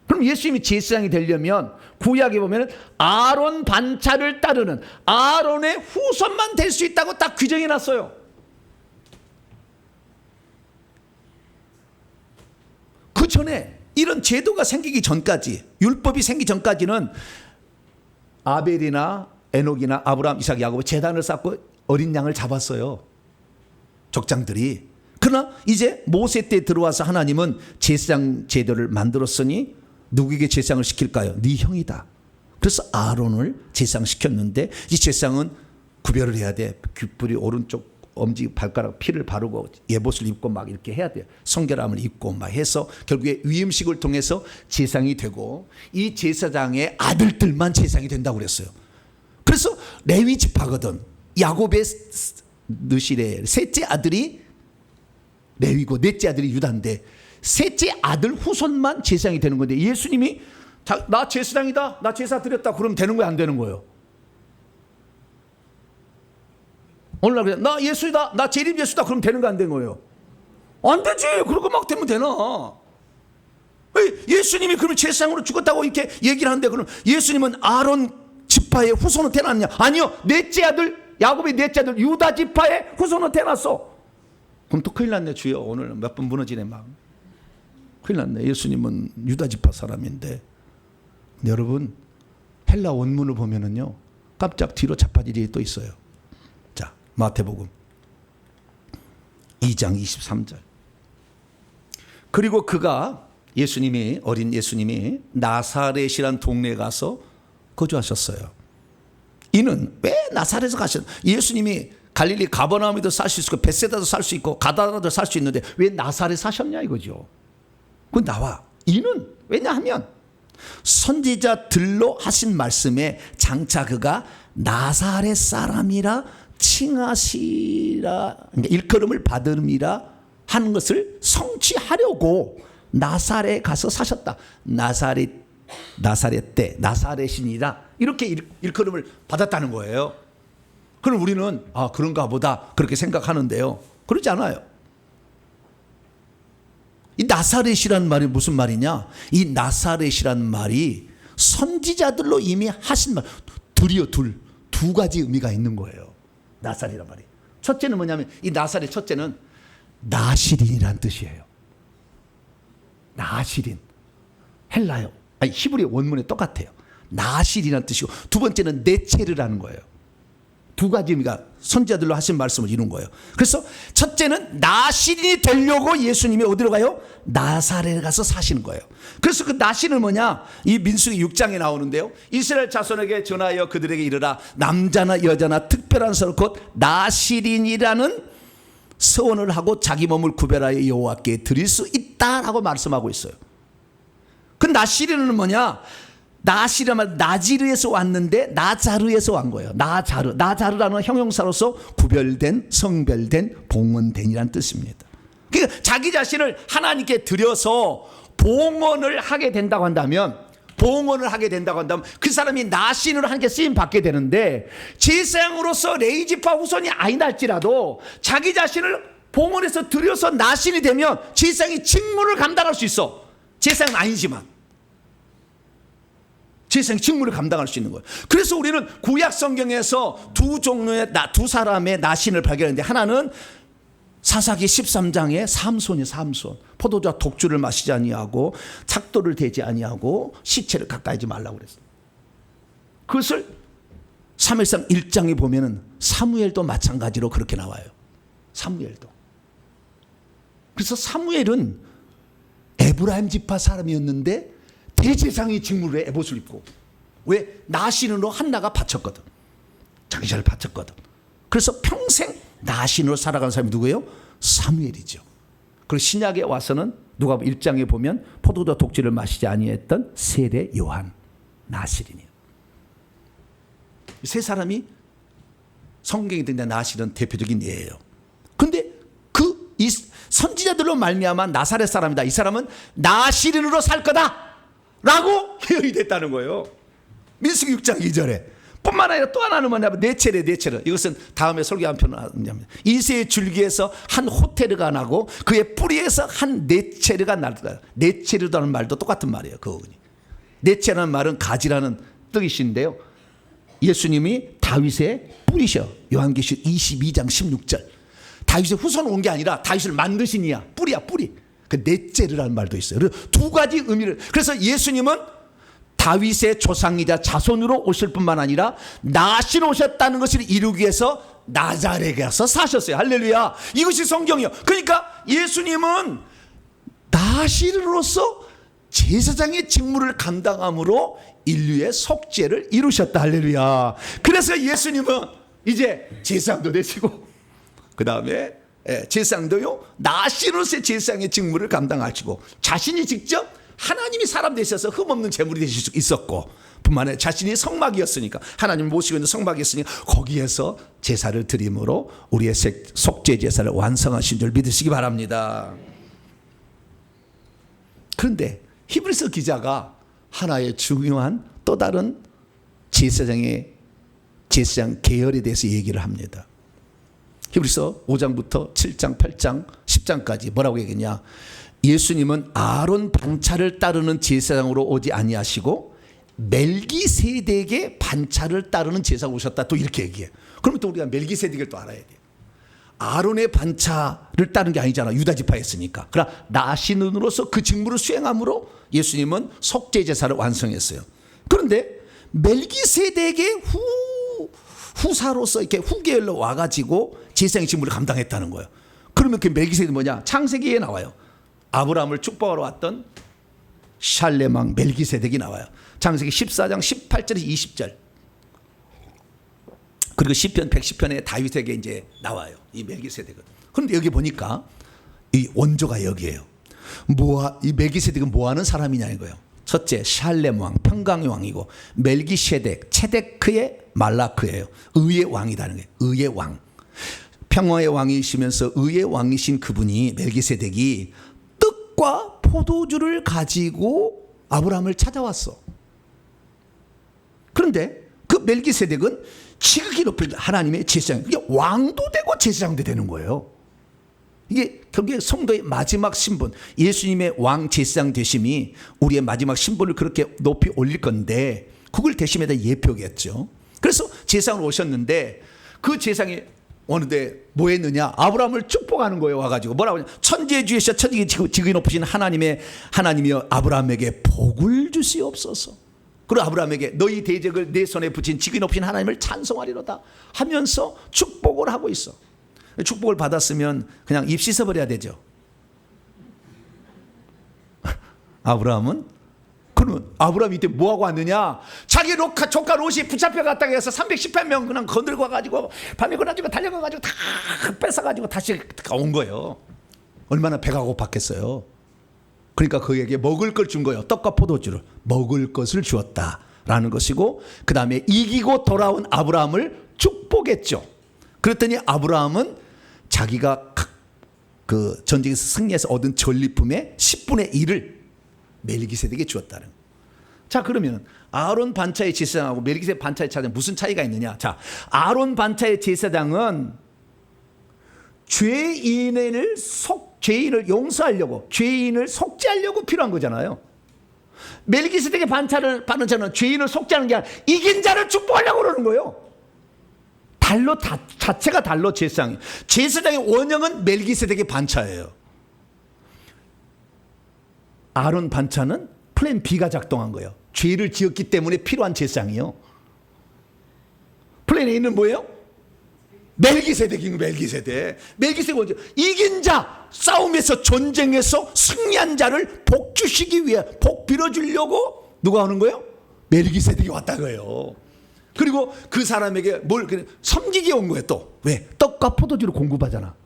그럼 예수님이 제사장이 되려면 구약에 보면 아론 반차를 따르는 아론의 후손만 될 수 있다고 딱 규정해 놨어요. 그 전에 이런 제도가 생기기 전까지, 율법이 생기기 전까지는 아벨이나 에녹이나 아브라함, 이삭, 야곱 제단을 쌓고 어린 양을 잡았어요, 족장들이. 그러나 이제 모세 때 들어와서 하나님은 제사장 제도를 만들었으니 누구에게 제사장을 시킬까요? 네 형이다. 그래서 아론을 제사장 시켰는데, 이 제사장은 구별을 해야 돼. 귓불이 오른쪽 엄지 발가락 피를 바르고 예봇을 입고 막 이렇게 해야 돼요. 성결함을 입고 막 해서 결국에 위임식을 통해서 제사장이 되고, 이 제사장의 아들들만 제사장이 된다고 그랬어요. 그래서 레위 지파거든. 야곱의 느실의 셋째 아들이 레위고 넷째 아들이 유다인데 셋째 아들 후손만 제사장이 되는 건데, 예수님이 나 제사장이다, 나 제사 드렸다 그러면 되는 거야, 안 되는 거예요? 오늘날 그냥 나 예수이다, 나 재림 예수다 그러면 되는 거 안 되는 거예요? 안 되지. 그러고 막 되면 되나? 예수님이 그러면 제사장으로 죽었다고 이렇게 얘기를 하는데, 그럼 예수님은 아론 지파의 후손은 태어났냐? 아니요, 넷째 아들 야곱의 넷째 아들 유다 지파의 후손은 태어났어. 그럼 또 큰일 났네. 주여, 오늘 몇 번 무너지네 막. 큰일 났네. 예수님은 유다 지파 사람인데. 여러분, 헬라 원문을 보면은요 깜짝 뒤로 자빠질 일이 또 있어요. 자, 마태복음 2장 23절. 그리고 그가 예수님이, 어린 예수님이 나사렛이란 동네에 가서 거주하셨어요. 이는 왜 나사렛에서 가셨? 예수님이 갈릴리 가버나움에도 살 수 있고 벳세다도 살 수 있고 가다라도 살 수 있는데 왜 나사렛 사셨냐 이거죠. 그 나와. 이는 왜냐하면 선지자들로 하신 말씀에 장차 그가 나사렛 사람이라 칭하시라, 그러니까 일컬음을 받음이라 하는 것을 성취하려고 나사렛에 가서 사셨다. 나사렛 때 나사렛이니라 이렇게 일컬음을 받았다는 거예요. 그럼 우리는 그런가 보다 그렇게 생각하는데요, 그렇지 않아요. 이 나사렛이란 말이 무슨 말이냐? 이 나사렛이란 말이 선지자들로 이미 하신 말, 두 가지 의미가 있는 거예요. 나사렛이란 말이. 첫째는 뭐냐면, 이 나사렛 첫째는 나시린이란 뜻이에요. 나시린. 헬라요. 아니 히브리 원문에 똑같아요. 나시린이란 뜻이고, 두 번째는 네체르라는 거예요. 두 가지 의미가 선지자들로 하신 말씀을 이룬 거예요. 그래서 첫째는 나시린이 되려고 예수님이 어디로 가요? 나사렛에 가서 사시는 거예요. 그래서 그 나시는 뭐냐? 이 민수기 6장에 나오는데요, 이스라엘 자손에게 전하여 그들에게 이르라, 남자나 여자나 특별한 서로 곧 나시린이라는 서원을 하고 자기 몸을 구별하여 여호와께 드릴 수 있다라고 말씀하고 있어요. 그 나시린은 뭐냐? 나시르는 나지르에서 왔는데 나자르에서 온 거예요. 나자르라는 형용사로서 구별된, 성별된, 봉헌된이라는 뜻입니다. 그러니까 자기 자신을 하나님께 드려서 봉헌을 하게 된다고 한다면 그 사람이 나신으로 하나님께 쓰임 받게 되는데, 제사장으로서 레위지파 후손이 아니다 할지라도 자기 자신을 봉헌해서 드려서 나신이 되면 제사장이 직무를 감당할 수 있어. 제사장은 아니지만 제사장 직무를 감당할 수 있는 거예요. 그래서 우리는 구약 성경에서 두 종류의 두 사람의 나신을 발견했는데, 하나는 사사기 13장의 삼손이에요. 삼손. 포도주와 독주를 마시지 아니하고 착도를 대지 아니하고 시체를 가까이 하지 말라고 그랬어요. 그것을 사무엘상 1장에 보면은 사무엘도 마찬가지로 그렇게 나와요. 사무엘도. 그래서 사무엘은 에브라임 지파 사람이었는데 대제사장의 직무를 해, 에봇을 입고. 왜? 나신으로 한나가 바쳤거든. 자기 자를 바쳤거든. 그래서 평생 나신으로 살아간 사람이 누구예요? 사무엘이죠. 그리고 신약에 와서는 누가 1장에 보면 포도주 독주를 마시지 아니했던 세례 요한, 나실이네요. 세 사람이 성경에 등장한 나실은 대표적인 예예요. 그런데 이 선지자들로 말미암아 나사렛 사람이다. 이 사람은 나실인으로 살 거다라고 예언이 됐다는 거예요. 민수기 6장 2절에. 뿐만 아니라 또 하나는 뭐냐면 네체르. 이것은 다음에 설교 한 편을 하냐면 이새의 줄기에서 한 호테르가 나고 그의 뿌리에서 한 네체르가 날다. 네체르라는 말도 똑같은 말이에요. 그 어근이. 네체라는 말은 가지라는 뜻인데요. 예수님이 다윗의 뿌리셔. 요한계시록 22장 16절. 다윗의 후손 온 게 아니라 다윗을 만드신 이야. 뿌리야, 뿌리. 그 넷제르라는 말도 있어요. 그래서 두 가지 의미를. 그래서 예수님은 다윗의 조상이자 자손으로 오실 뿐만 아니라 나신 오셨다는 것을 이루기 위해서 나자렛에 가서 사셨어요. 할렐루야. 이것이 성경이요. 그러니까 예수님은 나신으로서 제사장의 직무를 감당함으로 인류의 속죄를 이루셨다. 할렐루야. 그래서 예수님은 이제 제사장도 되시고 그 다음에 제사장도요 나신으로서의 제사장의 직무를 감당하시고 자신이 직접 하나님이 사람 되셔서 흠없는 제물이 되실 수 있었고 뿐만 아니라 자신이 성막이었으니까 하나님을 모시고 있는 성막이었으니까 거기에서 제사를 드림으로 우리의 속죄 제사를 완성하신 줄 믿으시기 바랍니다. 그런데 히브리서 기자가 하나의 중요한 또 다른 제사장 계열에 대해서 얘기를 합니다. 히브리서 5장부터 7장, 8장, 10장까지 뭐라고 얘기했냐? 예수님은 아론 반차를 따르는 제사장으로 오지 아니하시고 멜기세덱의 반차를 따르는 제사장으로 오셨다. 또 이렇게 얘기해. 그러면 또 우리가 멜기세덱을 또 알아야 돼. 아론의 반차를 따르는 게 아니잖아. 유다 지파였으니까. 그러나 나신으로서 그 직무를 수행함으로 예수님은 속죄 제사를 완성했어요. 그런데 멜기세덱의 후사로서 이렇게 후계열로 와가지고 제사장의 직무를 감당했다는 거예요. 그러면 그 멜기세덱이 뭐냐? 창세기에 나와요. 아브라함을 축복하러 왔던 샬렘 왕 멜기세덱이 나와요. 창세기 14장 18절에서 20절. 그리고 시편 110편에 다윗에게 이제 나와요. 이 멜기세덱은. 그런데 여기 보니까 이 원조가 여기에요. 이 멜기세덱은 뭐 하는 사람이냐 이거예요. 첫째 샬렘 왕, 평강의 왕이고 멜기세덱, 체데크의 말라크예요. 의의 왕이라는 거예요. 의의 왕. 평화의 왕이시면서 의의 왕이신 그분이 멜기세덱이 떡과 포도주를 가지고 아브라함을 찾아왔어. 그런데 그 멜기세덱은 지극히 높은 하나님의 제사장, 이게 왕도 되고 제사장도 되는 거예요. 이게 결국에 성도의 마지막 신분, 예수님의 왕 제사장 되심이 우리의 마지막 신분을 그렇게 높이 올릴 건데 그걸 대심에 대한 예표겠죠. 그래서 제사장으로 오셨는데 그 제사장이 오는데 뭐 했느냐? 아브라함을 축복하는 거예요. 와가지고 뭐라고 하냐? 천지의 주이시여 천지의 지극히 높으신 하나님이여 아브라함에게 복을 주시옵소서. 그리고 아브라함에게 너희 대적을 내 손에 붙인 지극히 높으신 하나님을 찬송하리로다 하면서 축복을 하고 있어. 축복을 받았으면 그냥 입 씻어버려야 되죠. 아브라함은? 그러면 아브라함이 이때 뭐하고 왔느냐? 자기 조카 롯이 붙잡혀 갔다가 해서 318명 그냥 건들고 와가지고 밤에 그래가지고 달려가가지고 다 뺏어가지고 다시 온 거예요. 얼마나 배가 고팠겠어요. 그러니까 그에게 먹을 걸 준 거예요. 떡과 포도주를 먹을 것을 주었다라는 것이고, 그 다음에 이기고 돌아온 아브라함을 축복했죠. 그랬더니 아브라함은 자기가 그 전쟁에서 승리해서 얻은 전리품의 10분의 1을 멜기세덱에게 주었다는 거예요. 자, 그러면 아론 반차의 제사장하고 멜기세덱 반차의 제사장 무슨 차이가 있느냐? 자, 아론 반차의 제사장은 죄인을 용서하려고, 죄인을 속죄하려고 필요한 거잖아요. 멜기세덱의 반차를 받는 자는 죄인을 속죄하는 게 아니라 이긴 자를 축복하려고 그러는 거예요. 자체가 달로 제사장이. 제사장의 원형은 멜기세덱의 반차예요. 아론 반차는 플랜 B가 작동한 거예요. 죄를 지었기 때문에 필요한 제사장이요. 플랜 A는 뭐예요? 멜기세덱인 멜기세덱. 멜기세덱은 언제? 이긴 자, 싸움에서 전쟁에서 승리한 자를 복 주시기 위해 복 빌어주려고 누가 하는 거예요? 멜기세덱이 왔다 거예요. 그리고 그 사람에게 뭘 섬기게 온 거예요. 또 왜? 떡과 포도주를 공급하잖아.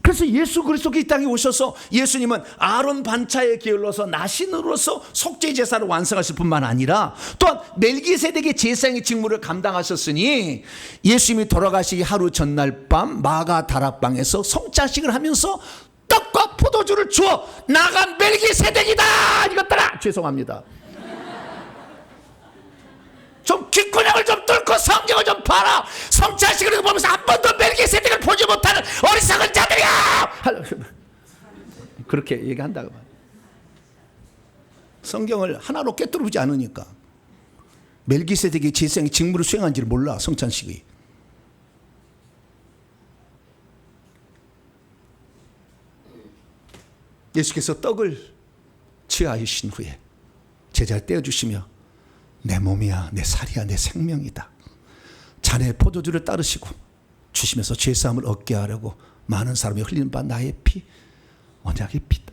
그래서 예수 그리스도가 이 땅에 오셔서 예수님은 아론 반차에 게을러서 나신으로서 속죄 제사를 완성하실 뿐만 아니라 또한 멜기세덱의 제사장의 직무를 감당하셨으니 예수님이 돌아가시기 하루 전날 밤 마가 다락방에서 성자식을 하면서 떡과 포도주를 주어 나간 멜기세덱이다 이것들아. 죄송합니다. 좀 귓구녕을 좀 뚫고 성경을 좀 봐라. 성자식을 보면서 한 번도 멜기세덱을 보지 못하는 어리석은 자들이야. 그렇게 얘기한다고. 성경을 하나로 꿰뚫지 않으니까 멜기세덱이 제사장의 직무를 수행한지를 몰라. 성찬식이. 예수께서 떡을 취하신 후에 제자를 떼어주시며 내 몸이야 내 살이야 내 생명이다. 자네 포도주를 따르시고 주시면서 죄사함을 얻게 하려고 많은 사람이 흘리는 바 나의 피 언약의 피다.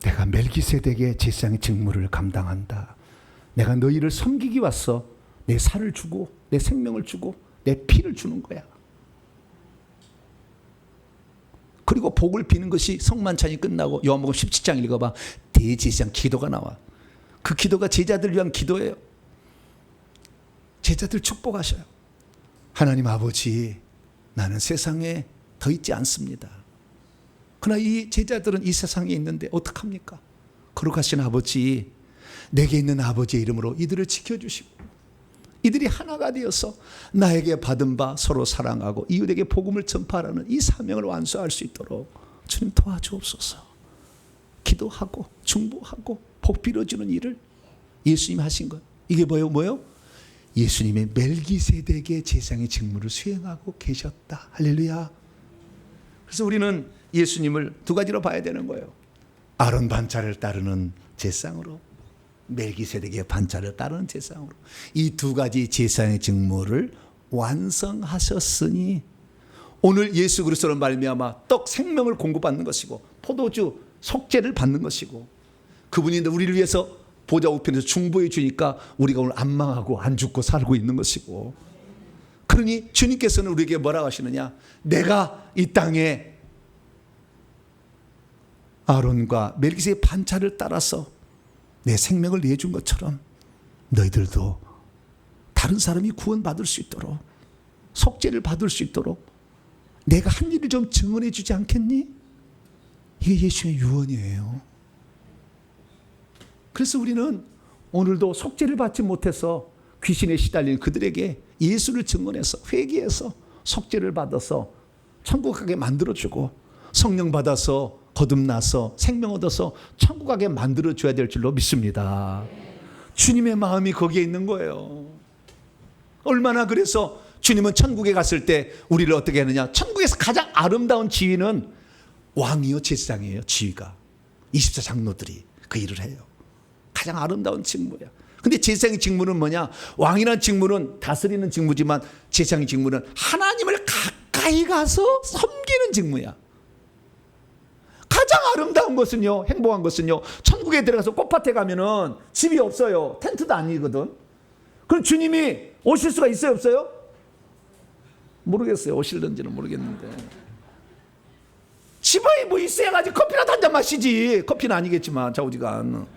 내가 멜기세덱의 제사장의 직무를 감당한다. 내가 너희를 섬기기 왔어. 내 살을 주고 내 생명을 주고 내 피를 주는 거야. 그리고 복을 비는 것이 성만찬이 끝나고 요한복음 17장 읽어봐. 대제사장 기도가 나와. 그 기도가 제자들 위한 기도예요. 제자들 축복하셔요. 하나님 아버지, 나는 세상에 더 있지 않습니다. 그러나 이 제자들은 이 세상에 있는데 어떡합니까? 거룩하신 아버지, 내게 있는 아버지의 이름으로 이들을 지켜주시고 이들이 하나가 되어서 나에게 받은 바 서로 사랑하고 이웃에게 복음을 전파하라는 이 사명을 완수할 수 있도록 주님 도와주옵소서. 기도하고 중보하고 복 빌어주는 일을 예수님이 하신 것. 이게 뭐예요? 예수님의 멜기세덱의 제사장의 직무를 수행하고 계셨다. 할렐루야. 그래서 우리는 예수님을 두 가지로 봐야 되는 거예요. 아론 반차를 따르는 제사장으로, 멜기세덱의 반차를 따르는 제사장으로. 이 두 가지 제사장의 직무를 완성하셨으니 오늘 예수 그리스도로 말미암아 떡 생명을 공급받는 것이고 포도주 속죄를 받는 것이고 그분이 우리를 위해서 보좌 우편에서 중보해 주니까 우리가 오늘 안 망하고 안 죽고 살고 있는 것이고, 그러니 주님께서는 우리에게 뭐라고 하시느냐? 내가 이 땅에 아론과 멜기세덱의 반차를 따라서 내 생명을 내준 것처럼 너희들도 다른 사람이 구원받을 수 있도록 속죄를 받을 수 있도록 내가 한 일을 좀 증언해 주지 않겠니? 이게 예수의 유언이에요. 그래서 우리는 오늘도 속죄를 받지 못해서 귀신에 시달린 그들에게 예수를 증언해서 회개해서 속죄를 받아서 천국 가게 만들어주고 성령 받아서 거듭나서 생명 얻어서 천국 가게 만들어줘야 될 줄로 믿습니다. 주님의 마음이 거기에 있는 거예요. 얼마나 그래서 주님은 천국에 갔을 때 우리를 어떻게 하느냐? 천국에서 가장 아름다운 지위는 왕이요 제사장이에요. 지위가 24 장로들이 그 일을 해요. 가장 아름다운 직무야. 근데 제사장의 직무는 뭐냐? 왕이라는 직무는 다스리는 직무지만 제사장의 직무는 하나님을 가까이 가서 섬기는 직무야. 가장 아름다운 것은요, 행복한 것은요, 천국에 들어가서 꽃밭에 가면은 집이 없어요. 텐트도 아니거든. 그럼 주님이 오실 수가 있어요, 없어요? 모르겠어요. 오실는지는 모르겠는데. 집에 뭐 있어야지 커피라도 한 잔 마시지. 커피는 아니겠지만 좌우지간.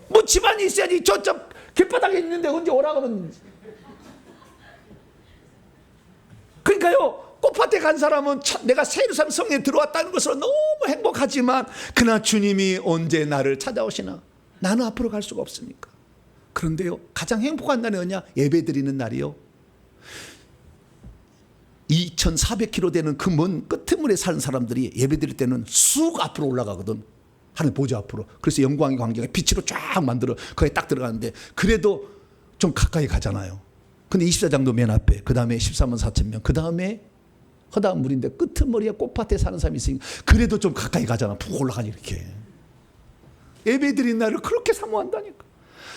뭐 집안이 있어야지. 저쪽 길바닥에 있는데 언제 오라고 하면. 그러니까요, 꽃밭에 간 사람은 내가 새 예루살렘 성에 들어왔다는 것으로 너무 행복하지만 그러나 주님이 언제 나를 찾아오시나? 나는 앞으로 갈 수가 없으니까. 그런데요, 가장 행복한 날이 뭐냐? 예배 드리는 날이요. 2400km 되는 그 먼 끝머리에 사는 사람들이 예배 드릴 때는 쑥 앞으로 올라가거든. 하늘 보좌 앞으로. 그래서 영광의 광경에 빛으로 쫙 만들어 거기에 딱 들어가는데 그래도 좀 가까이 가잖아요. 근데 24장도 맨 앞에, 그 다음에 14만 4천 명, 그 다음에 허다한 물인데 끄트머리에 꽃밭에 사는 사람이 있으니까 그래도 좀 가까이 가잖아. 푹 올라가니 이렇게. 예배 드린 날을 그렇게 사모한다니까.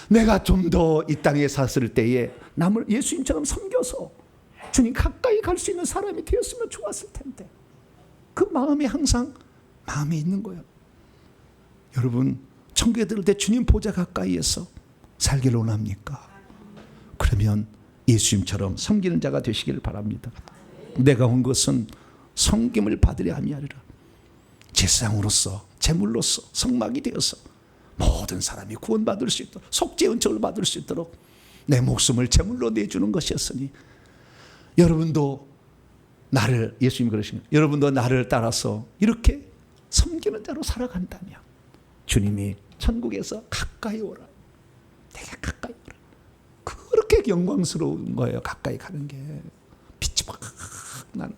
내가 좀 더 이 땅에 샀을 때에 남을 예수님처럼 섬겨서 주님 가까이 갈 수 있는 사람이 되었으면 좋았을 텐데, 그 마음이 항상 마음에 있는 거예요. 여러분, 천국에 들을 때 주님 보좌 가까이에서 살기를 원합니까? 그러면 예수님처럼 섬기는 자가 되시기를 바랍니다. 내가 온 것은 섬김을 받으려 함이 아니라 제사장으로서, 제물로서, 성막이 되어서 모든 사람이 구원받을 수 있도록, 속죄의 은총을 받을 수 있도록 내 목숨을 제물로 내주는 것이었으니, 여러분도 나를, 예수님이 그러시는, 여러분도 나를 따라서 이렇게 섬기는 자로 살아간다면 주님이 천국에서 가까이 오라, 되게 가까이 오라. 그렇게 영광스러운 거예요. 가까이 가는 게. 빛이 막 나는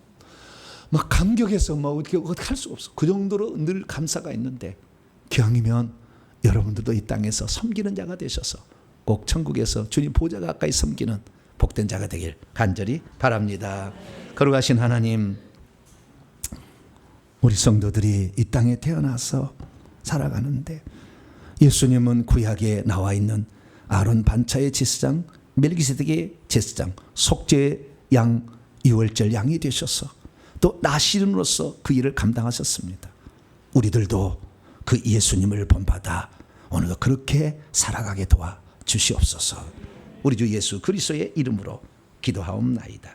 막 감격해서 막 어떻게 할 수가 없어. 그 정도로 늘 감사가 있는데, 기왕이면 여러분들도 이 땅에서 섬기는 자가 되셔서 꼭 천국에서 주님 보좌 가까이 섬기는 복된 자가 되길 간절히 바랍니다. 거룩하신 하나님, 우리 성도들이 이 땅에 태어나서 살아가는데, 예수님은 구약에 나와 있는 아론 반차의 제사장, 멜기세덱의 제사장, 속죄 양, 유월절 양이 되셔서 또 나시린으로서 그 일을 감당하셨습니다. 우리들도 그 예수님을 본받아 오늘도 그렇게 살아가게 도와 주시옵소서. 우리 주 예수 그리스도의 이름으로 기도하옵나이다.